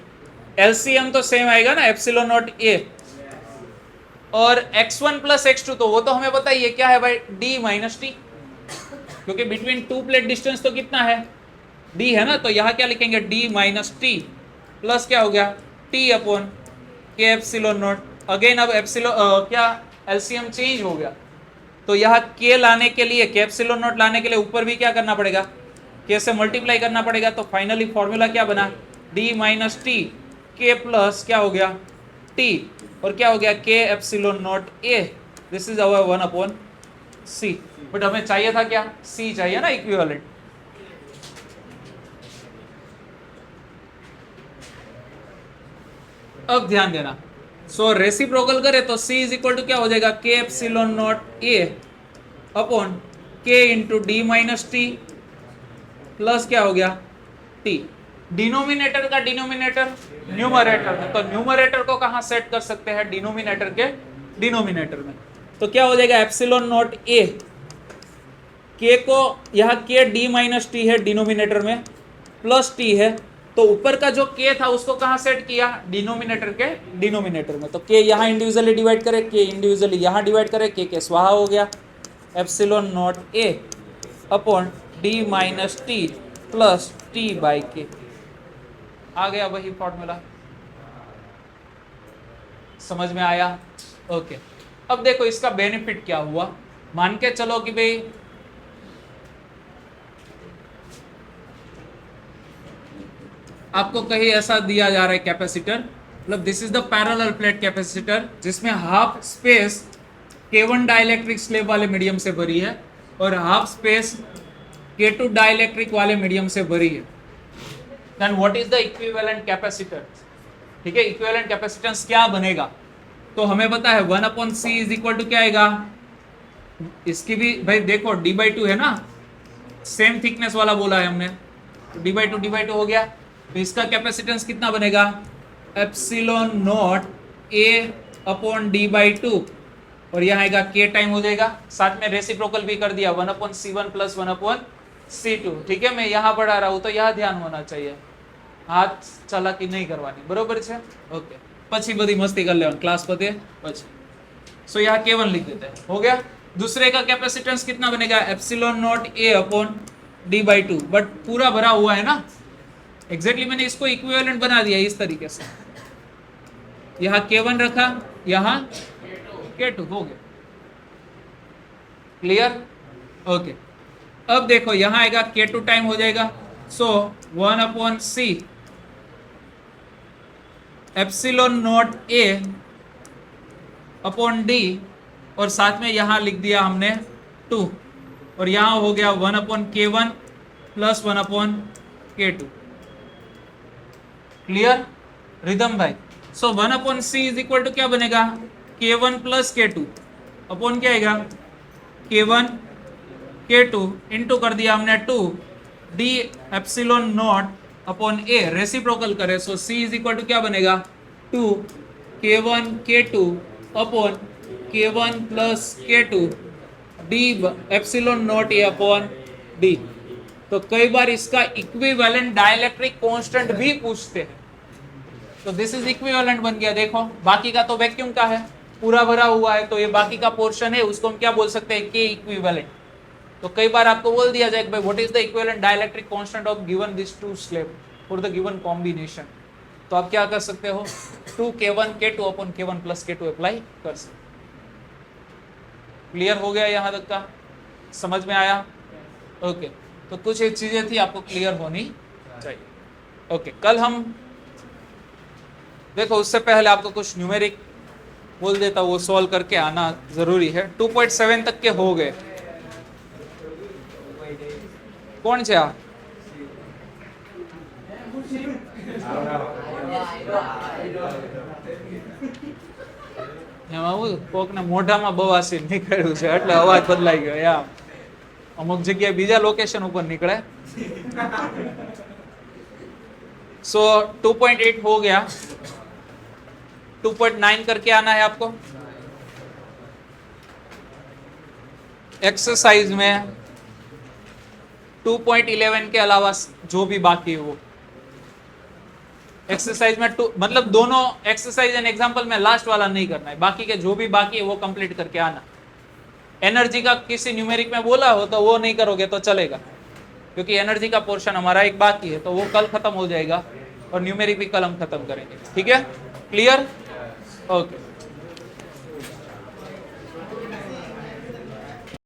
एलसीएम तो सेम आएगा ना, एप्सिलॉन नॉट ए, और x1 प्लस x2 तो वो तो हमें पता ही है क्या है भाई, d माइनस टी, क्योंकि बिटवीन टू प्लेट डिस्टेंस तो कितना है, d है ना, तो यहां क्या लिखेंगे, d माइनस टी प्लस क्या हो गया, t upon k epsilon not. Again अब एप्सिलॉन क्या एलसीएम चेंज हो गया, तो यहाँ k लाने के लिए, के एप्सिलॉन नॉट लाने के लिए ऊपर भी क्या करना पड़ेगा, k से मल्टीप्लाई करना पड़ेगा, तो फाइनली फॉर्मूला क्या बना, d माइनस टी के प्लस क्या हो गया t, और क्या हो गया के epsilon naught a, this is our 1/c। But हमें चाहिए था क्या, c चाहिए ना इक्विवेलेंट। अब ध्यान देना, सो रेसिप्रोकल करे तो c इज इक्वल टू क्या हो जाएगा, के epsilon naught a upon k into D minus T plus क्या हो गया t। डिनोमिनेटर का डिनोमिनेटर न्यूमरेटर में, तो न्यूमरेटर को कहां सेट कर सकते हैं, डिनोमिनेटर के डिनोमिनेटर में, तो क्या हो जाएगा एप्सिलॉन नॉट a, k को यहाँ k d माइनस टी है डिनोमिनेटर में, प्लस t है, तो ऊपर का जो k था उसको कहां सेट किया, डिनोमिनेटर के डिनोमिनेटर में, तो k यहाँ इंडिविजुअली डिवाइड करे, k इंडिविजुअली यहाँ डिवाइड करे, k स्वाहा हो गया, epsilon naught a upon d minus T plus t by के, आ गया वही फॉर्मूला। समझ में आया? ओके। अब देखो इसका बेनिफिट क्या हुआ, मान के चलो कि भाई आपको कहीं ऐसा दिया जा रहा है कैपेसिटर, मतलब this is the parallel plate capacitor, जिसमें half space K1 dielectric slab वाले मीडियम से भरी है और हाफ स्पेस K2 डाइलेक्ट्रिक वाले मीडियम से भरी है। Then what is the equivalent capacitor, ठीक है, इक्विवेलेंट कैपेसिटेंस क्या बनेगा, तो हमें पता है 1/c इज इक्वल टू क्या आएगा, इसकी भी भाई देखो d/2 है ना, सेम थिकनेस वाला बोला है हमने, तो d/2 हो गया, तो इसका कैपेसिटेंस कितना बनेगा, epsilon naught a upon d/2, और यहाँ आएगा k टाइम हो जाएगा, साथ में रेसिप्रोकल भी कर दिया 1/c1 प्लस 1/c2, ठीक है, मैं यहाँ पढ़ा रहा हूँ तो यहाँ ध्यान होना चाहिए, हाथ चालाकी नहीं करवानी, बरोबर है, ओके। પછી બધી મસ્તી કરી લેવાની ક્લાસ પતે પછી, सो यहाँ k1 लिख देते हैं, हो गया। दूसरे का कैपेसिटेंस कितना बनेगा, epsilon naught a upon d/2, but पूरा भरा हुआ है ना, एग्जैक्टली मैंने इसको इक्विवेलेंट बना दिया इस तरीके से, यहाँ k1 रखा, यहाँ k2, हो गया, क्लियर, ओके। अब देखो यहाँ आएगा k2 टाइम हो जाएगा, सो 1/c epsilon naught a upon d, और साथ में यहाँ लिख दिया हमने 2, और यहाँ हो गया 1/k1 plus 1/k2, clear rhythm भाई। सो 1/c इज इक्वल टू क्या बनेगा, k1 प्लस k2 अपॉन क्या आएगा, k1 k2 इंटू कर दिया हमने 2 d epsilon not upon a, reciprocal करे, सो c इज इक्वल टू क्या बनेगा, 2 k1 k2 upon k1 plus k2 d epsilon naught a upon d। तो कई बार इसका इक्विवेलेंट डाइलेक्ट्रिक कांस्टेंट भी पूछते हैं, तो दिस इज इक्विवेलेंट बन गया, देखो बाकी का तो वैक्यूम का है, पूरा भरा हुआ है, तो ये बाकी का पोर्शन है, उसको हम क्या बोल सकते हैं, के इक्विवेलेंट। तो कई बार आपको बोल दिया जाए भाई what is the equivalent dielectric constant of given this two slab for the given combination, तो आप क्या कर सकते हो, 2k1 k2 upon k1 plus k2 apply कर सकते। क्लियर हो गया यहाँ तक का, समझ में आया, ओके। तो कुछ एक चीजें थी आपको क्लियर होनी चाहिए, ओके। कल हम देखो, उससे पहले आपको कुछ न्यूमेरिक बोल देता, वो सॉल्व करके आना जरूरी है। 2.7 तक के हो गए, कौन છે આ, એમાં કોકને મોઢામાં બવાસીર નીકળ્યું છે એટલે અવાજ બદલાઈ ગયો, યા અમુક જગ્યાએ બીજા લોકેશન ઉપર નીકળે। सो 2.8 हो गया, 2.9 करके आना है आपको। एक्सरसाइज में 2.11 के अलावा जो भी बाकी है वो एक्सरसाइज में मतलब दोनों एक्सरसाइज एंड एग्जांपल में लास्ट वाला नहीं करना है, बाकी के जो भी बाकी है वो कंप्लीट करके आना। एनर्जी का किसी न्यूमेरिक में बोला हो तो वो नहीं करोगे तो चलेगा, क्योंकि एनर्जी का पोर्शन हमारा एक बाकी है, तो वो कल खत्म हो जाएगा और न्यूमेरिक भी कल हम खत्म करेंगे। ठीक है, क्लियर? ओके।